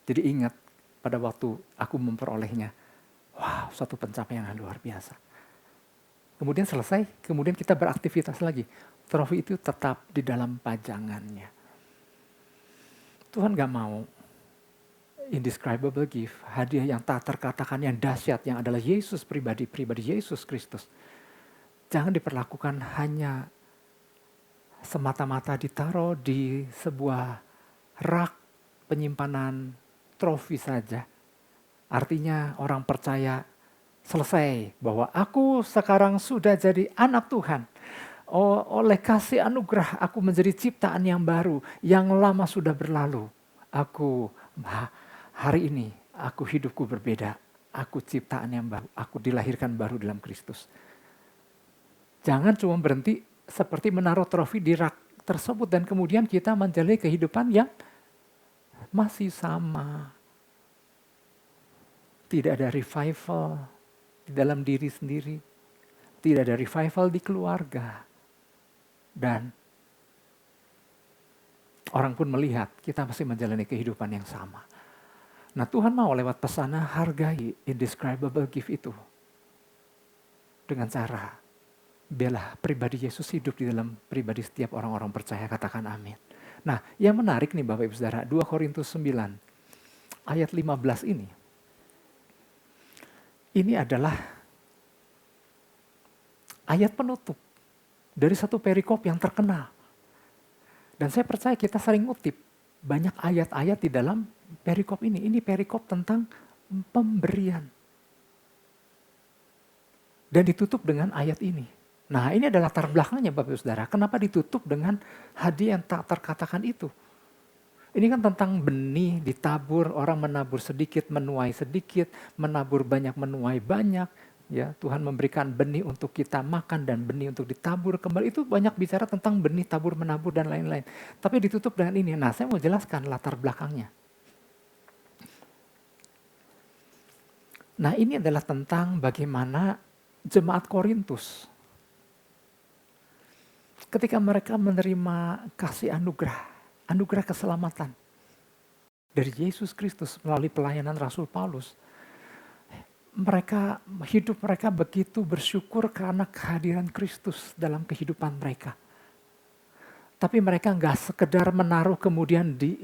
jadi ingat pada waktu aku memperolehnya. Wow, suatu pencapaian yang luar biasa. Kemudian selesai, kemudian kita beraktivitas lagi. Trofi itu tetap di dalam pajangannya. Tuhan gak mau indescribable gift, hadiah yang tak terkatakan, yang dahsyat, yang adalah Yesus pribadi Yesus Kristus. Jangan diperlakukan hanya semata-mata ditaruh di sebuah rak penyimpanan trofi saja. Artinya orang percaya selesai bahwa aku sekarang sudah jadi anak Tuhan. Oleh kasih anugerah aku menjadi ciptaan yang baru, yang lama sudah berlalu. Hari ini hidupku berbeda. Aku ciptaan yang baru, aku dilahirkan baru dalam Kristus. Jangan cuma berhenti seperti menaruh trofi di rak tersebut dan kemudian kita menjalani kehidupan yang masih sama. Tidak ada revival di dalam diri sendiri. Tidak ada revival di keluarga. Dan orang pun melihat kita masih menjalani kehidupan yang sama. Nah, Tuhan mau lewat pesannya hargai indescribable gift itu. Dengan cara biarlah pribadi Yesus hidup di dalam pribadi setiap orang-orang percaya, katakan amin. Nah, yang menarik nih Bapak Ibu Saudara, 2 Korintus 9 ayat 15 ini. Ini adalah ayat penutup dari satu perikop yang terkenal. Dan saya percaya kita sering ngutip banyak ayat-ayat di dalam perikop ini. Ini perikop tentang pemberian. Dan ditutup dengan ayat ini. Nah, ini adalah latar belakangnya Bapak Ibu Saudara. Kenapa ditutup dengan hadiah yang tak terkatakan itu? Ini kan tentang benih ditabur, orang menabur sedikit, menuai sedikit, menabur banyak, menuai banyak. Ya, Tuhan memberikan benih untuk kita makan dan benih untuk ditabur kembali. Itu banyak bicara tentang benih, tabur, menabur dan lain-lain. Tapi ditutup dengan ini. Nah, saya mau jelaskan latar belakangnya. Nah, ini adalah tentang bagaimana jemaat Korintus ketika mereka menerima kasih anugerah keselamatan dari Yesus Kristus melalui pelayanan Rasul Paulus, hidup mereka begitu bersyukur karena kehadiran Kristus dalam kehidupan mereka. Tapi mereka nggak sekedar menaruh kemudian di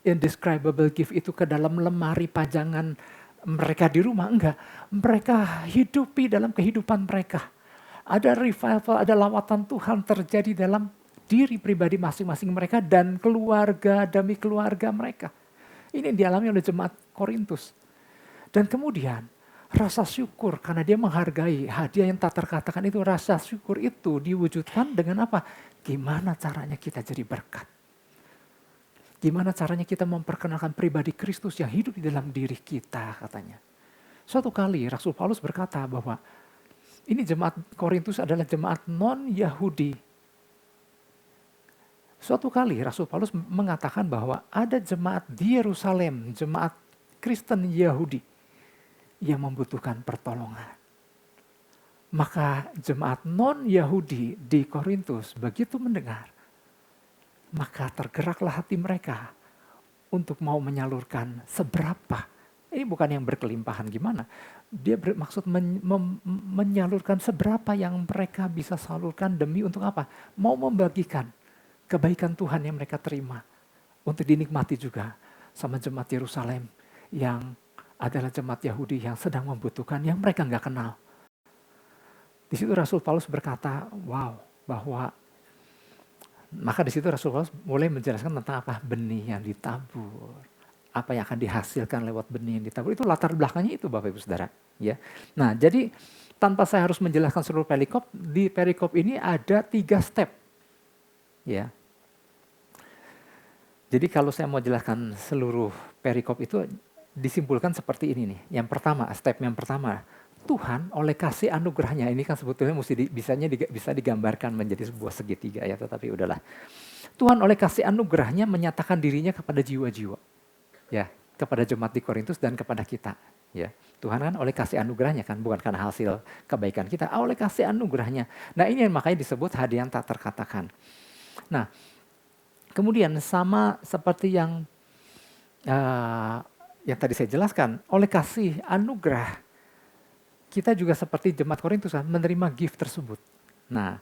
indescribable gift itu ke dalam lemari pajangan mereka di rumah, enggak. Mereka hidupi dalam kehidupan mereka. Ada revival, ada lawatan Tuhan terjadi dalam diri pribadi masing-masing mereka dan keluarga demi keluarga mereka. Ini yang dialami oleh jemaat Korintus. Dan kemudian rasa syukur karena dia menghargai hadiah yang tak terkatakan itu, rasa syukur itu diwujudkan dengan apa? Gimana caranya kita jadi berkat? Gimana caranya kita memperkenalkan pribadi Kristus yang hidup di dalam diri kita, katanya. Suatu kali Rasul Paulus berkata bahwa ini jemaat Korintus adalah jemaat non-Yahudi. Suatu kali Rasul Paulus mengatakan bahwa ada jemaat di Yerusalem, jemaat Kristen Yahudi yang membutuhkan pertolongan. Maka jemaat non-Yahudi di Korintus begitu mendengar, maka tergeraklah hati mereka untuk mau menyalurkan seberapa. Ini bukan yang berkelimpahan gimana. Dia bermaksud menyalurkan seberapa yang mereka bisa salurkan demi untuk apa? Mau membagikan kebaikan Tuhan yang mereka terima. Untuk dinikmati juga sama jemaat Yerusalem yang adalah jemaat Yahudi yang sedang membutuhkan, yang mereka nggak kenal. Di situ Rasul Paulus berkata, maka di situ Rasul Paulus mulai menjelaskan tentang apa? Benih yang ditabur. Apa yang akan dihasilkan lewat benih yang ditabur. Itu latar belakangnya itu Bapak Ibu Saudara. Ya. Nah jadi tanpa saya harus menjelaskan seluruh perikop, di perikop ini ada 3 step. Ya. Jadi kalau saya mau jelaskan seluruh perikop itu disimpulkan seperti ini nih. Yang pertama, step yang pertama. Tuhan oleh kasih anugerahnya, ini kan sebetulnya bisa digambarkan menjadi sebuah segitiga ya, tetapi udahlah. Tuhan oleh kasih anugerahnya menyatakan dirinya kepada jiwa-jiwa, ya, kepada jemaat di Korintus dan kepada kita. Ya, Tuhan kan oleh kasih anugerahnya kan, bukan karena hasil kebaikan kita, oleh kasih anugerahnya. Nah ini yang makanya disebut hadiah yang tak terkatakan. Nah kemudian sama seperti yang tadi saya jelaskan, oleh kasih anugerah, kita juga seperti jemaat Korintus kan, menerima gift tersebut. Nah,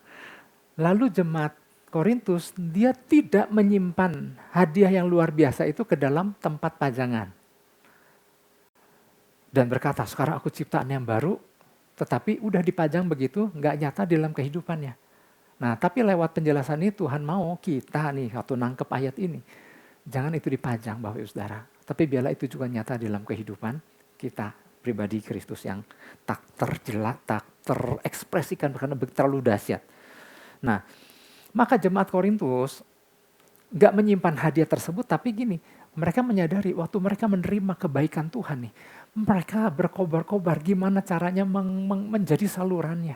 lalu jemaat Korintus dia tidak menyimpan hadiah yang luar biasa itu ke dalam tempat pajangan. Dan berkata, sekarang aku ciptaan yang baru, tetapi udah dipajang begitu, nggak nyata di dalam kehidupannya. Nah, tapi lewat penjelasan ini Tuhan mau kita nih, waktu nangkep ayat ini, jangan itu dipajang Bapak Ibu Saudara, tapi biarlah itu juga nyata di dalam kehidupan kita. Pribadi Kristus yang tak terjelas, tak terekspresikan karena terlalu dahsyat. Nah, maka jemaat Korintus gak menyimpan hadiah tersebut, tapi gini, mereka menyadari waktu mereka menerima kebaikan Tuhan nih, mereka berkobar-kobar gimana caranya menjadi salurannya.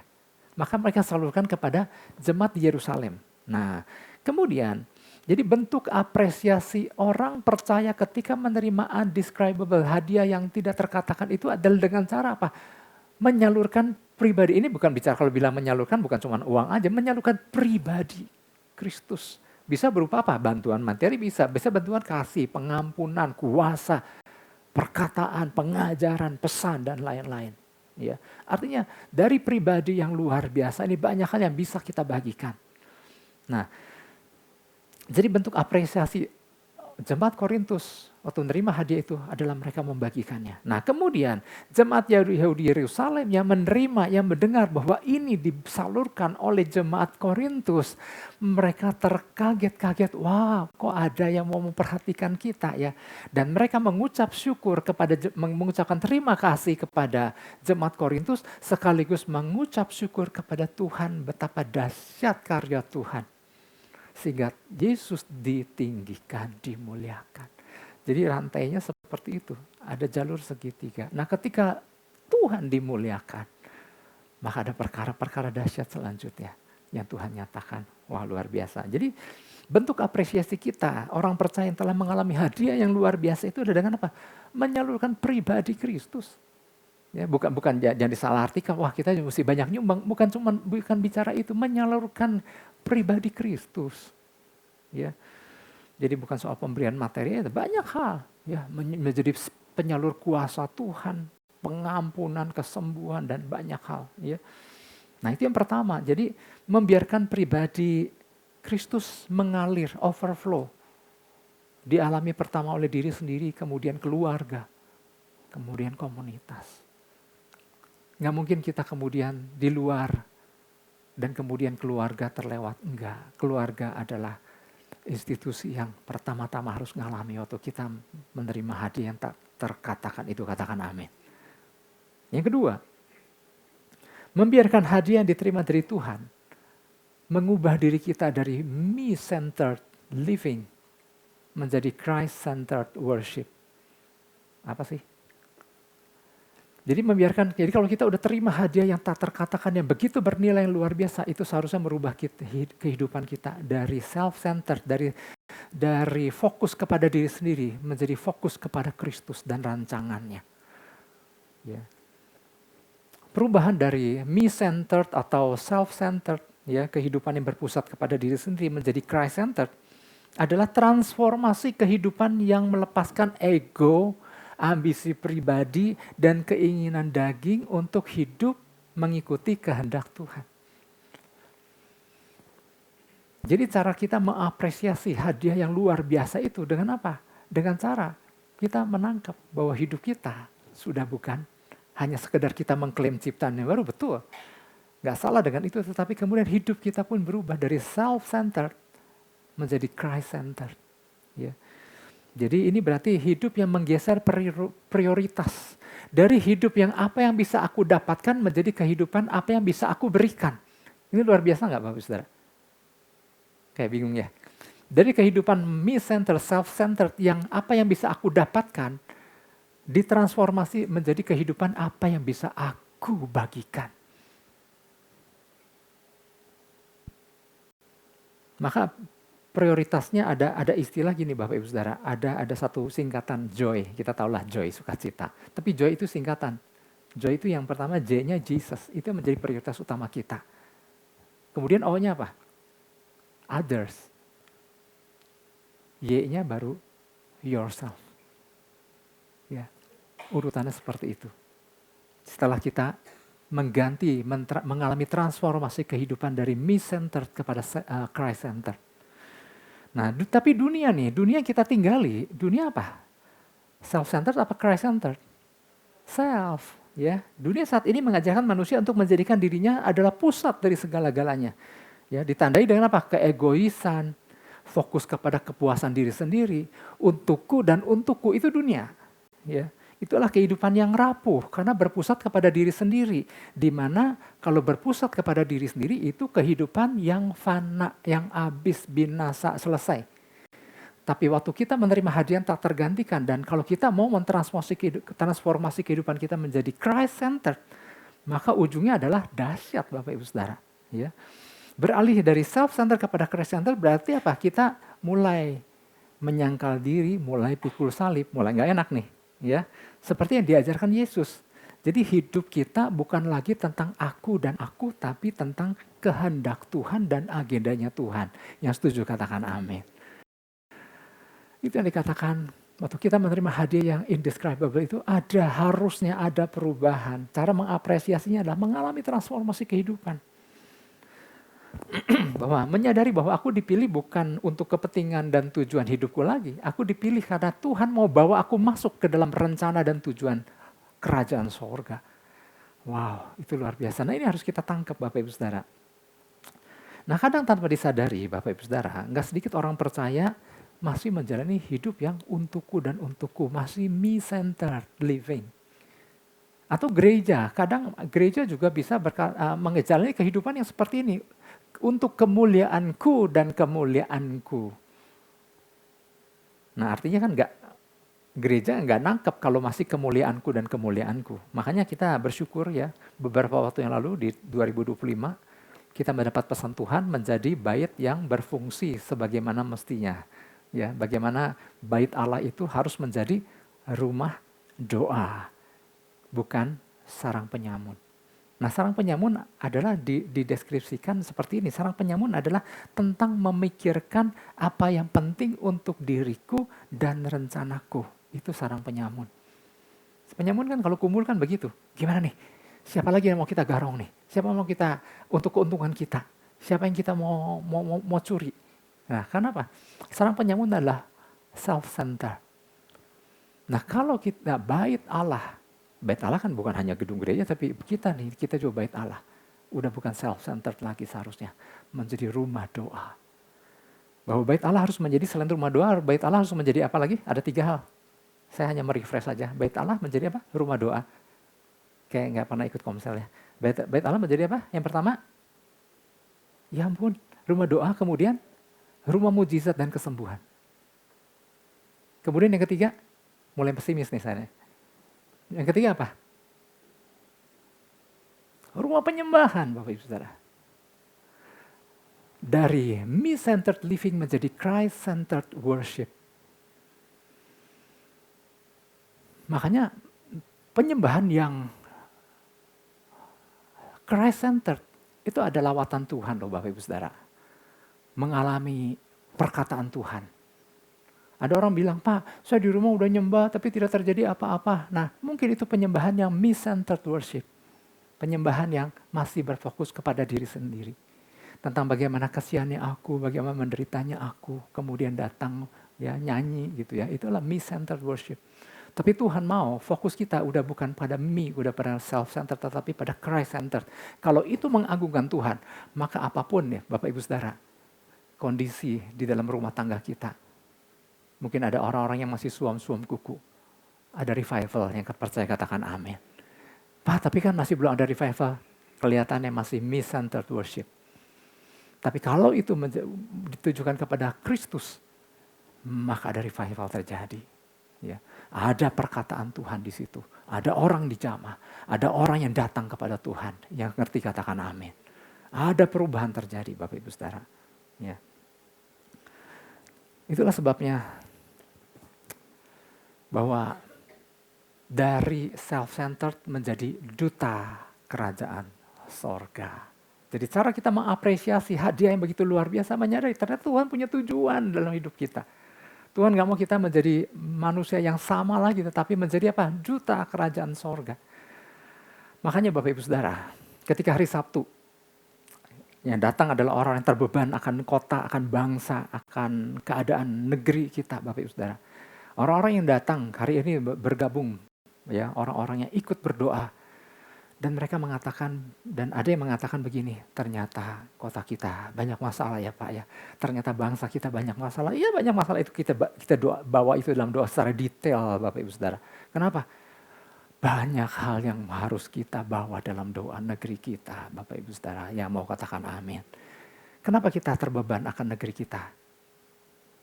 Maka mereka salurkan kepada jemaat di Yerusalem. Nah, kemudian jadi bentuk apresiasi orang percaya ketika menerima undescribable, hadiah yang tidak terkatakan itu adalah dengan cara apa? Menyalurkan pribadi. Ini bukan bicara, kalau bilang menyalurkan bukan cuma uang aja, menyalurkan pribadi Kristus. Bisa berupa apa? Bantuan materi bisa bantuan kasih, pengampunan, kuasa, perkataan, pengajaran, pesan dan lain-lain. Ya, artinya dari pribadi yang luar biasa ini banyak hal yang bisa kita bagikan. Nah, jadi bentuk apresiasi jemaat Korintus waktu menerima hadiah itu adalah mereka membagikannya. Nah kemudian jemaat Yahudi Yerusalem yang menerima, yang mendengar bahwa ini disalurkan oleh jemaat Korintus, mereka terkaget-kaget, wah kok ada yang mau memperhatikan kita ya. Dan mereka mengucapkan terima kasih kepada jemaat Korintus, sekaligus mengucap syukur kepada Tuhan betapa dahsyat karya Tuhan. Sehingga Yesus ditinggikan, dimuliakan. Jadi rantainya seperti itu, ada jalur segitiga. Nah ketika Tuhan dimuliakan, maka ada perkara-perkara dahsyat selanjutnya yang Tuhan nyatakan. Wah luar biasa. Jadi bentuk apresiasi kita, orang percaya yang telah mengalami hadiah yang luar biasa itu ada dengan apa? Menyalurkan pribadi Kristus. Ya, bukan jangan disalahartikan, wah kita mesti banyak nyumbang, bukan bicara itu, menyalurkan pribadi Kristus. Ya. Jadi bukan soal pemberian materi, banyak hal ya, menjadi penyalur kuasa Tuhan, pengampunan, kesembuhan dan banyak hal ya. Nah, itu yang pertama. Jadi membiarkan pribadi Kristus mengalir, overflow. Dialami pertama oleh diri sendiri, kemudian keluarga, kemudian komunitas. Nggak mungkin kita kemudian di luar dan kemudian keluarga terlewat. Enggak, keluarga adalah institusi yang pertama-tama harus ngalami waktu kita menerima hadiah yang tak terkatakan itu, katakan amin. Yang kedua, membiarkan hadiah yang diterima dari Tuhan mengubah diri kita dari me-centered living menjadi Christ-centered worship. Apa sih? Jadi jadi kalau kita udah terima hadiah yang tak terkatakan yang begitu bernilai yang luar biasa, itu seharusnya merubah kehidupan kita dari self-centered, dari fokus kepada diri sendiri menjadi fokus kepada Kristus dan rancangannya. Ya. Perubahan dari me-centered atau self-centered, ya, kehidupan yang berpusat kepada diri sendiri menjadi Christ-centered adalah transformasi kehidupan yang melepaskan ego, ambisi pribadi, dan keinginan daging untuk hidup mengikuti kehendak Tuhan. Jadi cara kita mengapresiasi hadiah yang luar biasa itu dengan apa? Dengan cara kita menangkap bahwa hidup kita sudah bukan hanya sekedar kita mengklaim ciptaan yang baru, betul. Gak salah dengan itu, tetapi kemudian hidup kita pun berubah dari self-centered menjadi Christ-centered. Ya. Jadi ini berarti hidup yang menggeser prioritas. Dari hidup yang apa yang bisa aku dapatkan menjadi kehidupan apa yang bisa aku berikan. Ini luar biasa nggak Bapak Saudara? Kayak bingung ya. Dari kehidupan me-centered, self-centered yang apa yang bisa aku dapatkan, ditransformasi menjadi kehidupan apa yang bisa aku bagikan. Maka prioritasnya ada istilah gini Bapak Ibu Saudara, ada satu singkatan joy, kita tahulah joy, sukacita. Tapi joy itu singkatan. Joy itu yang pertama J-nya Jesus, itu menjadi prioritas utama kita. Kemudian O-nya apa? Others. Y-nya baru yourself. Ya, urutannya seperti itu. Setelah kita mengalami transformasi kehidupan dari me-centered kepada Christ-centered. Nah, tapi dunia yang kita tinggali, dunia apa? Self-centered apa Christ-centered? Self, ya. Dunia saat ini mengajarkan manusia untuk menjadikan dirinya adalah pusat dari segala-galanya. Ya, ditandai dengan apa? Keegoisan, fokus kepada kepuasan diri sendiri, untukku dan untukku itu dunia. Ya. Itulah kehidupan yang rapuh karena berpusat kepada diri sendiri. Di mana kalau berpusat kepada diri sendiri itu kehidupan yang fana, yang habis, binasa, selesai. Tapi waktu kita menerima hadiah tak tergantikan dan kalau kita mau transformasi kehidupan kita menjadi Christ-centered, maka ujungnya adalah dahsyat Bapak Ibu Saudara. Ya. Beralih dari self-centered kepada Christ-centered berarti apa? Kita mulai menyangkal diri, mulai pikul salib, mulai nggak enak nih. Ya, seperti yang diajarkan Yesus. Jadi hidup kita bukan lagi tentang aku dan aku, tapi tentang kehendak Tuhan dan agendanya Tuhan. Yang setuju katakan amin. Itu yang dikatakan waktu kita menerima hadiah yang indescribable itu harusnya ada perubahan. Cara mengapresiasinya adalah mengalami transformasi kehidupan. Bahwa menyadari bahwa aku dipilih bukan untuk kepentingan dan tujuan hidupku lagi. Aku dipilih karena Tuhan mau bawa aku masuk ke dalam rencana dan tujuan kerajaan sorga. Wow, itu luar biasa. Nah ini harus kita tangkap Bapak Ibu Saudara. Nah kadang tanpa disadari Bapak Ibu Saudara, nggak sedikit orang percaya masih menjalani hidup yang untukku dan untukku. Masih me-centered living. Atau gereja, kadang gereja juga bisa menjalani kehidupan yang seperti ini. Untuk kemuliaanku dan kemuliaanku. Nah artinya kan gereja nggak nangkep kalau masih kemuliaanku dan kemuliaanku. Makanya kita bersyukur ya beberapa waktu yang lalu di 2025 kita mendapat pesan Tuhan menjadi bait yang berfungsi sebagaimana mestinya. Ya, bagaimana bait Allah itu harus menjadi rumah doa, bukan sarang penyamun. Nah sarang penyamun adalah dideskripsikan seperti ini. Sarang penyamun adalah tentang memikirkan apa yang penting untuk diriku dan rencanaku. Itu sarang penyamun. Penyamun kan kalau kumpul kan begitu. Gimana nih? Siapa lagi yang mau kita garong nih? Siapa mau kita untuk keuntungan kita? Siapa yang kita mau curi? Nah kenapa? Sarang penyamun adalah self-centered. Nah kalau kita bait Allah kan bukan hanya gedung gereja, tapi kita juga bait Allah. Udah bukan self-centered lagi seharusnya. Menjadi rumah doa. Bahwa bait Allah harus menjadi selain rumah doa, bait Allah harus menjadi apa lagi? Ada 3 hal. Saya hanya merefresh saja. Bait Allah menjadi apa? Rumah doa. Kayak nggak pernah ikut komsel ya. Bait Allah menjadi apa? Yang pertama, Ya ampun, rumah doa kemudian rumah mujizat dan kesembuhan. Kemudian yang ketiga, mulai pesimis nih saya. Yang ketiga apa? Rumah penyembahan, Bapak Ibu Saudara. Dari me-centered living menjadi Christ-centered worship. Makanya penyembahan yang Christ-centered itu ada lawatan Tuhan loh Bapak Ibu Saudara. Mengalami perkataan Tuhan. Ada orang bilang, Pak, saya di rumah udah nyembah tapi tidak terjadi apa-apa. Nah, mungkin itu penyembahan yang me-centered worship. Penyembahan yang masih berfokus kepada diri sendiri. Tentang bagaimana kasihannya aku, bagaimana menderitanya aku. Kemudian datang ya nyanyi gitu ya. Itulah me-centered worship. Tapi Tuhan mau fokus kita udah bukan pada me, udah pada self-centered, tetapi pada Christ-centered. Kalau itu mengagungkan Tuhan, maka apapun ya Bapak Ibu Saudara, kondisi di dalam rumah tangga kita. Mungkin ada orang-orang yang masih suam-suam kuku. Ada revival yang percaya katakan amin. Pak, tapi kan masih belum ada revival. Kelihatannya masih me-centered worship. Tapi kalau itu ditujukan kepada Kristus, maka ada revival terjadi. Ya, ada perkataan Tuhan di situ. Ada orang dijamah. Ada orang yang datang kepada Tuhan. Yang ngerti katakan amin. Ada perubahan terjadi Bapak Ibu Saudara. Ya. Itulah sebabnya bahwa dari self-centered menjadi duta kerajaan sorga. Jadi cara kita mengapresiasi hadiah yang begitu luar biasa, menyadari ternyata Tuhan punya tujuan dalam hidup kita. Tuhan gak mau kita menjadi manusia yang sama lagi, tetapi menjadi apa? Duta kerajaan sorga. Makanya Bapak Ibu Saudara, ketika hari Sabtu, yang datang adalah orang yang terbeban akan kota, akan bangsa, akan keadaan negeri kita Bapak Ibu Saudara. Orang-orang yang datang hari ini bergabung, ya orang-orang yang ikut berdoa. Dan mereka mengatakan, dan ada yang mengatakan begini, ternyata kota kita banyak masalah ya Pak ya. Ternyata bangsa kita banyak masalah. Iya banyak masalah itu kita bawa itu dalam doa secara detail Bapak Ibu Saudara. Kenapa? Banyak hal yang harus kita bawa dalam doa negeri kita Bapak Ibu Saudara. Yang mau katakan amin. Kenapa kita terbeban akan negeri kita?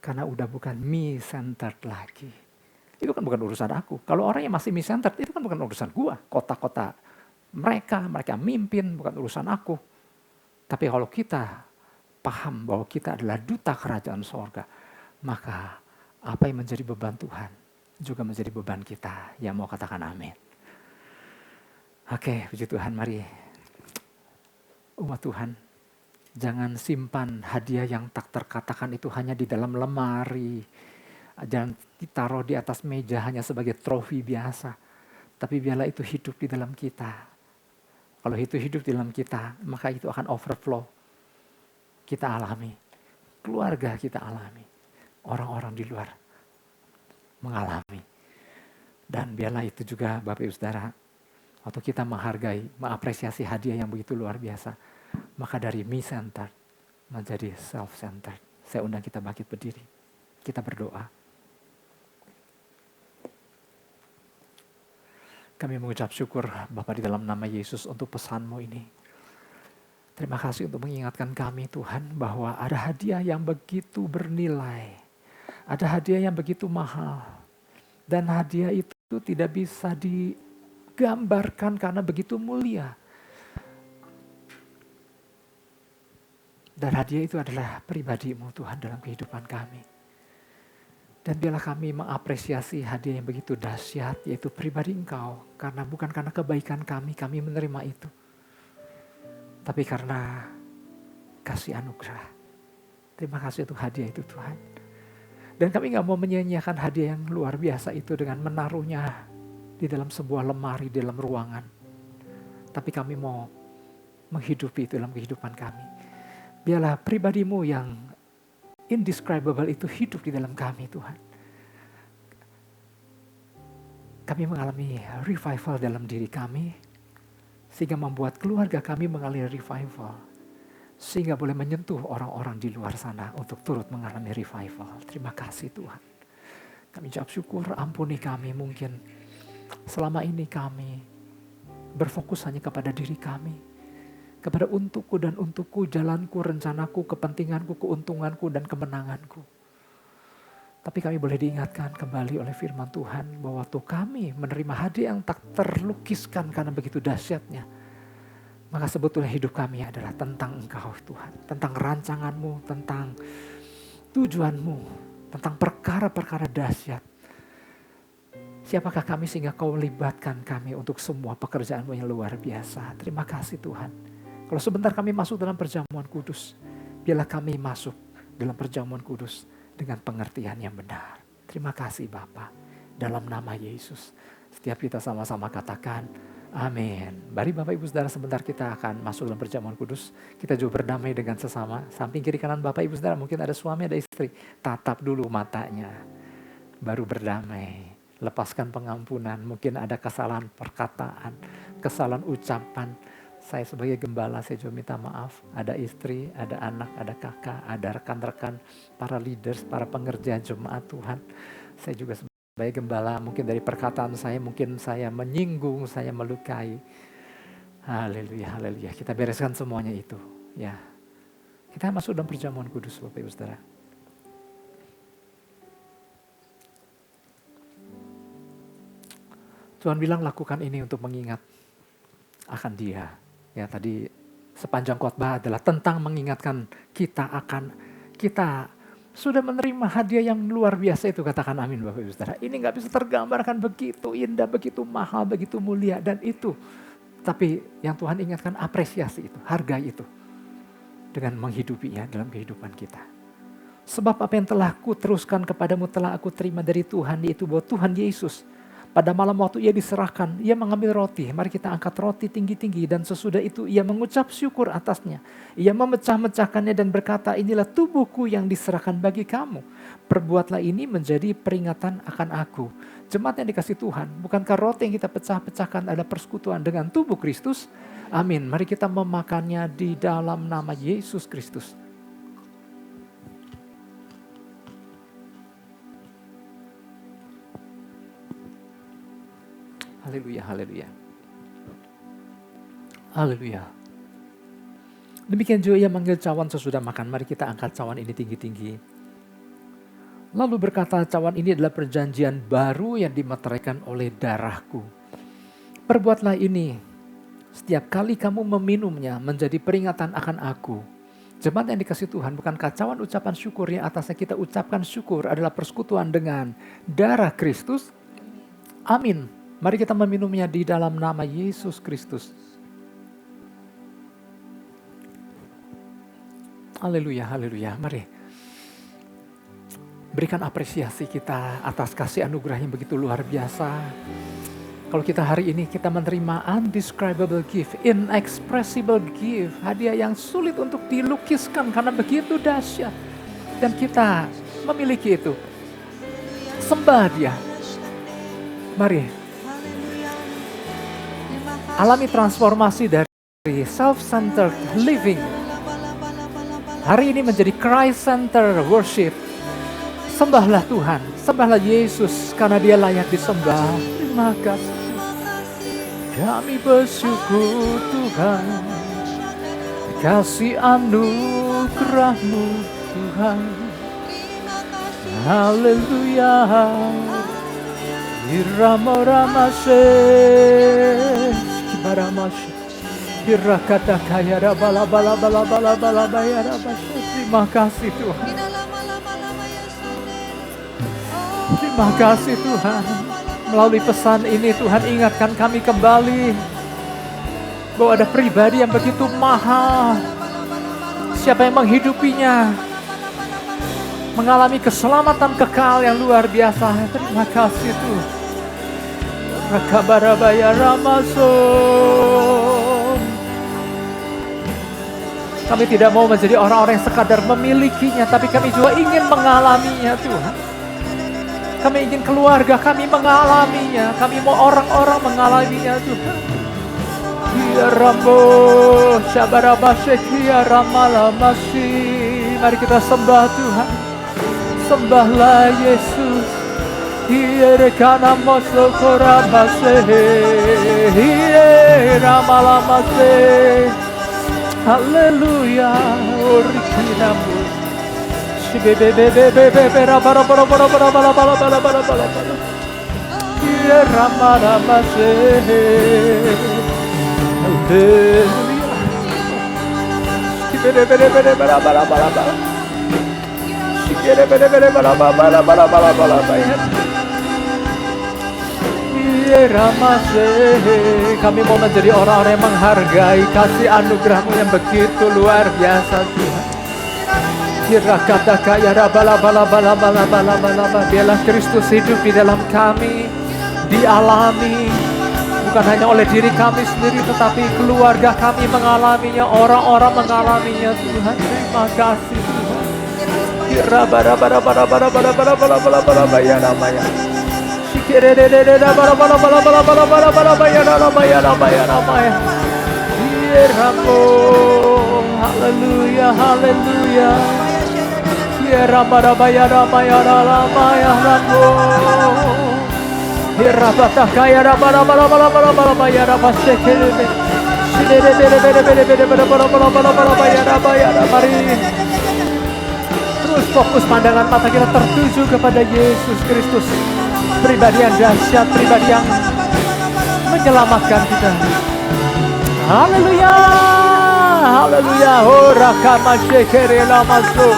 Karena udah bukan me-centered lagi. Itu kan bukan urusan aku. Kalau orang yang masih me-centered itu kan bukan urusan gua. Kota-kota mereka mimpin, bukan urusan aku. Tapi kalau kita paham bahwa kita adalah duta kerajaan sorga, maka apa yang menjadi beban Tuhan juga menjadi beban kita. Yang mau katakan amin. Oke, puji Tuhan, mari umat Tuhan. Jangan simpan hadiah yang tak terkatakan itu hanya di dalam lemari. Jangan ditaruh di atas meja hanya sebagai trofi biasa. Tapi biarlah itu hidup di dalam kita. Kalau itu hidup di dalam kita, maka itu akan overflow. Kita alami. Keluarga kita alami. Orang-orang di luar mengalami. Dan biarlah itu juga Bapak Ibu Saudara, waktu kita menghargai, mengapresiasi hadiah yang begitu luar biasa, maka dari me-centered menjadi self-centered. Saya undang kita bangkit berdiri. Kita berdoa. Kami mengucap syukur Bapa di dalam nama Yesus untuk pesan-Mu ini. Terima kasih untuk mengingatkan kami Tuhan bahwa ada hadiah yang begitu bernilai. Ada hadiah yang begitu mahal. Dan hadiah itu tidak bisa digambarkan karena begitu mulia. Dan hadiah itu adalah pribadi-Mu Tuhan dalam kehidupan kami. Dan biarlah kami mengapresiasi hadiah yang begitu dahsyat, yaitu pribadi Engkau. Karena bukan karena kebaikan kami menerima itu. Tapi karena kasih anugerah. Terima kasih untuk hadiah itu Tuhan. Dan kami gak mau menyia-nyiakan hadiah yang luar biasa itu dengan menaruhnya di dalam sebuah lemari, di dalam ruangan. Tapi kami mau menghidupi itu dalam kehidupan kami. Biarlah pribadi-Mu yang indescribable itu hidup di dalam kami Tuhan. Kami mengalami revival dalam diri kami. Sehingga membuat keluarga kami mengalami revival. Sehingga boleh menyentuh orang-orang di luar sana untuk turut mengalami revival. Terima kasih Tuhan. Kami ucap syukur, ampuni kami mungkin. Selama ini kami berfokus hanya kepada diri kami. kepada untukku dan untukku, jalanku, rencanaku, kepentinganku, keuntunganku, dan kemenanganku. Tapi kami boleh diingatkan kembali oleh firman Tuhan bahwa waktu kami menerima hadiah yang tak terlukiskan karena begitu dahsyatnya, maka sebetulnya hidup kami adalah tentang Engkau Tuhan, tentang rancangan-Mu, tentang tujuan-Mu, tentang perkara-perkara dahsyat. Siapakah kami sehingga Kau libatkan kami untuk semua pekerjaan-Mu yang luar biasa. Terima kasih Tuhan. Kalau sebentar kami masuk dalam perjamuan kudus, biarlah kami masuk dalam perjamuan kudus dengan pengertian yang benar. Terima kasih Bapa. Dalam nama Yesus. Setiap kita sama-sama katakan amin. Mari Bapak Ibu Saudara, sebentar kita akan masuk dalam perjamuan kudus. Kita juga berdamai dengan sesama. Samping kiri kanan Bapak Ibu Saudara, mungkin ada suami ada istri. Tatap dulu matanya. Baru berdamai. Lepaskan pengampunan. Mungkin ada kesalahan perkataan, kesalahan ucapan. Saya sebagai gembala, saya juga minta maaf. Ada istri, ada anak, ada kakak, ada rekan-rekan, para leaders, para pengerja jemaat Tuhan. Saya juga sebagai gembala, mungkin dari perkataan saya, mungkin saya menyinggung, saya melukai. Haleluya, haleluya. Kita bereskan semuanya itu. Ya, kita masuk dalam perjamuan kudus Bapak Ibu Saudara. Tuhan bilang lakukan ini untuk mengingat akan Dia. Ya, tadi sepanjang khotbah adalah tentang mengingatkan kita sudah menerima hadiah yang luar biasa itu. Katakan amin Bapak Ibu Saudara. Ini gak bisa tergambarkan, begitu indah, begitu mahal, begitu mulia, dan itu. Tapi yang Tuhan ingatkan, apresiasi itu, hargai itu. Dengan menghidupinya dalam kehidupan kita. Sebab apa yang telah ku teruskan kepadamu telah aku terima dari Tuhan, yaitu bahwa Tuhan Yesus pada malam waktu Ia diserahkan, Ia mengambil roti. Mari kita angkat roti tinggi-tinggi, dan sesudah itu Ia mengucap syukur atasnya. Ia memecah-mecahkannya dan berkata, inilah tubuhku yang diserahkan bagi kamu. Perbuatlah ini menjadi peringatan akan aku. Jemaat yang dikasihi Tuhan, bukankah roti yang kita pecah-pecahkan adalah persekutuan dengan tubuh Kristus? Amin. Mari kita memakannya di dalam nama Yesus Kristus. Haleluya, haleluya. Haleluya. Demikian juga Ia manggil cawan sesudah makan. Mari kita angkat cawan ini tinggi-tinggi. Lalu berkata, cawan ini adalah perjanjian baru yang dimeteraikan oleh darahku. Perbuatlah ini setiap kali kamu meminumnya menjadi peringatan akan aku. Jemaat yang dikasihi Tuhan, bukankah cawan ucapan syukur yang atasnya kita ucapkan syukur adalah persekutuan dengan darah Kristus? Amin. Mari kita meminumnya di dalam nama Yesus Kristus. Haleluya, haleluya. Mari berikan apresiasi kita atas kasih anugerah yang begitu luar biasa. Kalau kita hari ini kita menerima undescribable gift, inexpressible gift, hadiah yang sulit untuk dilukiskan karena begitu dahsyat. Dan kita memiliki itu. Sembah Dia. Mari alami transformasi dari self-centered living. Hari ini menjadi Christ-centered worship. Sembahlah Tuhan, sembahlah Yesus karena Dia layak disembah. Terima kasih. Kami bersyukur Tuhan, kasih anugerah-Mu Tuhan. Haleluya. Irama-ramase. Terima kasih Tuhan. Terima kasih Tuhan. Melalui pesan ini Tuhan ingatkan kami kembali bahwa ada pribadi yang begitu mahal. Siapa yang menghidupinya mengalami keselamatan kekal yang luar biasa. Terima kasih Tuhan. Rakabarabaya Ramason. Kami tidak mau menjadi orang-orang yang sekadar memilikinya, tapi kami juga ingin mengalaminya Tuhan. Kami ingin keluarga kami mengalaminya. Kami mau orang-orang mengalaminya Tuhan. Ya Rambo, Syabarabaseki, Ya Ramalamasi. Mari kita sembah Tuhan. Sembahlah Yesus. Hirekana mosokora mase, hiramalama se, Haleluya. Orikinamu. Shibebebebebebe rabarabarabarabarabarabarabarabarabarabara. Ya Ramadamase. Haleluya. Shibebebebebarabarabarabarabara. Shibebebebebarabarabarabarabarabarabara. Kami mau menjadi orang-orang yang menghargai kasih anugerah-Mu yang begitu luar biasa Tuhan. Biarlah Kristus hidup di dalam kami, dialami bukan hanya oleh diri kami sendiri, tetapi keluarga kami mengalaminya, orang-orang mengalaminya Tuhan. Terima kasih Tuhan. Haleluya, haleluya. Terus fokus pandangan mata kita tertuju kepada Yesus Kristus, pribadi yang dahsyat, pribadi yang menyelamatkan kita. Haleluya, haleluya. Rakama shekerela maso,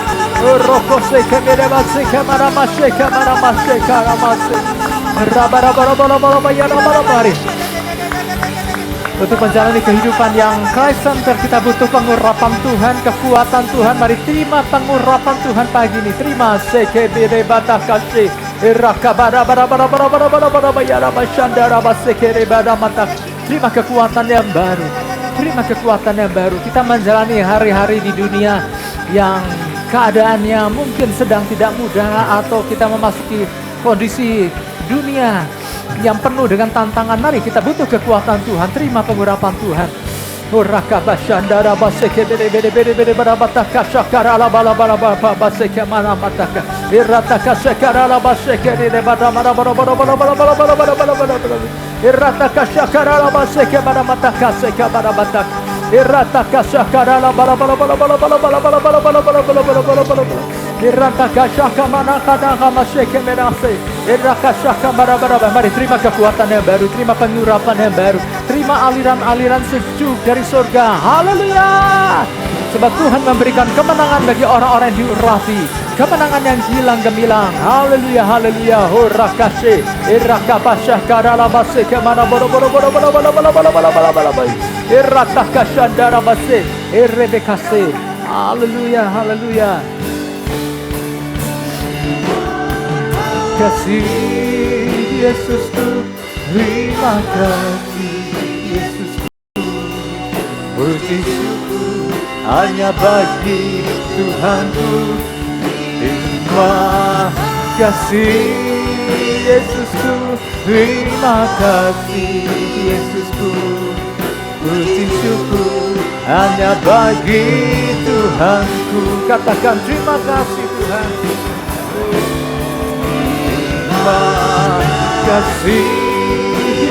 rokose kemere mase kamara mase kamara mase karamase. Rabarabarabarabarabarabarabarabari. Untuk menjalani kehidupan yang Christ Center, kita butuh pengurapan Tuhan, kekuatan Tuhan. Mari terima pengurapan Tuhan pagi ini. Terima sekebere batakase. Terima kekuatan yang baru. Terima kekuatan yang baru. Kita menjalani hari-hari di dunia yang keadaannya mungkin sedang tidak mudah, atau kita memasuki kondisi dunia yang penuh dengan tantangan. Mari kita butuh kekuatan Tuhan. Terima pengurapan Tuhan. Uraka bashandara baseke bere bere bere bere barabataka shakara la bala bala bala baseke mana mataka irrataka shakara la baseke de bada mara bala bala bala bala bala bala bala bala bala irrataka shakara la baseke mana mataka seka bada mataka irrataka shakara la bala bala bala bala bala bala bala bala bala bala bala bala bala bala bala irrataka shaka mana kada kama seke merase irrataka shaka bara bara. Mari terima kekuatan yang baru, terima pengurapan yang baru, terima aliran-aliran sejuk dari surga. Haleluya. Sebab Tuhan memberikan kemenangan bagi orang-orang yang diurapi, kemenangan yang hilang gemilang. Haleluya, haleluya. Horakase irakapasyah karalabase kemana boro-boro boro-boro boro-boro irratakasyandarabase irrebekase. Haleluya, haleluya. Kasih Yesusku, terima kasih Yesusku. Puji syukur hanya bagi Tuhanku. Terima kasih Yesusku, terima kasih Yesusku. Puji syukur hanya bagi Tuhanku. Katakan terima kasih Tuhan. Terima kasih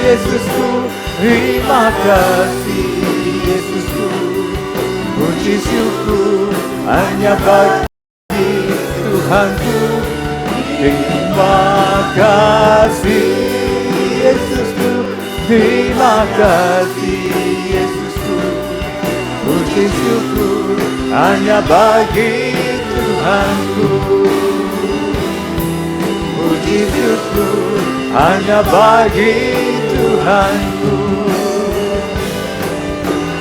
Yesusku, terima kasih Yesusku. Puji syukur hanya bagi Tuhanku. Terima kasih Yesusku, terima kasih Yesusku. Puji syukur hanya bagi Tuhanku. Puji syukur hanya bagi Tuhanku.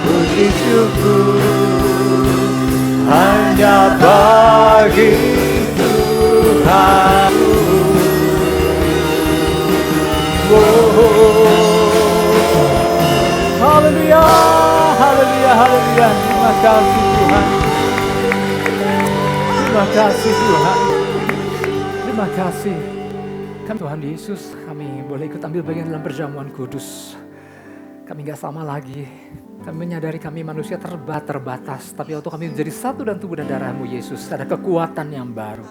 Puji syukur hanya bagi Tuhanku. Haleluya, haleluya, haleluya. Terima kasih Tuhan. Terima kasih Tuhan. Terima kasih. Kami Tuhan Yesus, kami boleh ikut ambil bagian dalam perjamuan kudus. Kami gak sama lagi. Kami menyadari kami manusia terbatas. Tapi waktu kami menjadi satu dan tubuh dan darah-Mu Yesus, ada kekuatan yang baru.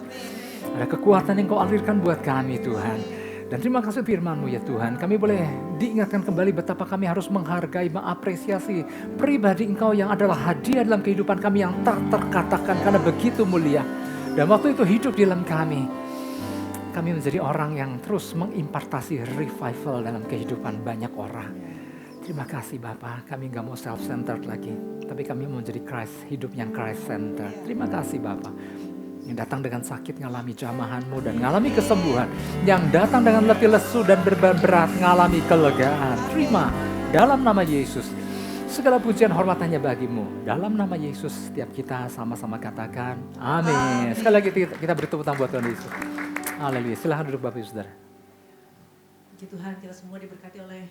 Ada kekuatan yang Kau alirkan buat kami Tuhan. Dan terima kasih firman-Mu ya Tuhan, kami boleh diingatkan kembali betapa kami harus menghargai, mengapresiasi pribadi Engkau yang adalah hadiah dalam kehidupan kami yang tak terkatakan karena begitu mulia. Dan waktu itu hidup di dalam kami menjadi orang yang terus mengimpartasi revival dalam kehidupan banyak orang. Terima kasih Bapa, kami gak mau self-centered lagi, tapi kami mau menjadi Christ, hidup yang Christ-centered. Terima kasih Bapa. Yang datang dengan sakit ngalami jamahan-Mu dan ngalami kesembuhan. Yang datang dengan letih lesu dan beban berat ngalami kelegaan. Terima dalam nama Yesus. Segala pujian hormatannya bagi-Mu. Dalam nama Yesus setiap kita sama-sama katakan amin. Sekali lagi kita beri tepuk tangan buat Tuhan Yesus. Haleluya. Silahkan duduk Bapak Ibu Saudara. Puji Tuhan, kita semua diberkati oleh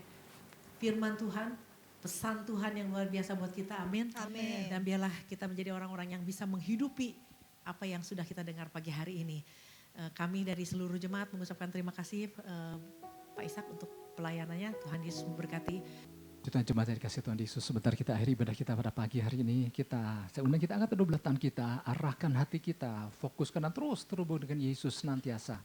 firman Tuhan, pesan Tuhan yang luar biasa buat kita. Amin. Amin. Dan biarlah kita menjadi orang-orang yang bisa menghidupi apa yang sudah kita dengar pagi hari ini. Kami dari seluruh jemaat mengucapkan terima kasih Pak Ishak untuk pelayanannya. Tuhan Yesus memberkati. Tuhan jemaat yang dikasih Tuhan Yesus, sebentar kita akhiri ibadah kita pada pagi hari ini. Saya undang kita angkat kedua belah tangan kita, arahkan hati kita, fokuskan dan terus terhubung dengan Yesus senantiasa.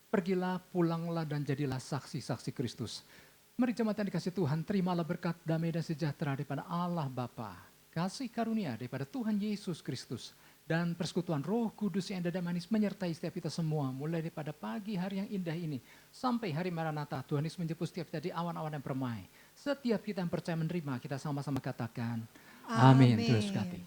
Pergilah, pulanglah dan jadilah saksi-saksi Kristus. Mari jemaat yang dikasih Tuhan, terimalah berkat damai dan sejahtera daripada Allah Bapa, kasih karunia daripada Tuhan Yesus Kristus, dan persekutuan Roh Kudus yang indah dan manis menyertai setiap kita semua, mulai daripada pagi hari yang indah ini sampai hari Maranatha. Tuhan Yesus menjemput setiap kita di awan-awan yang permai. Setiap kita yang percaya menerima, kita sama-sama katakan amin. Terus kata.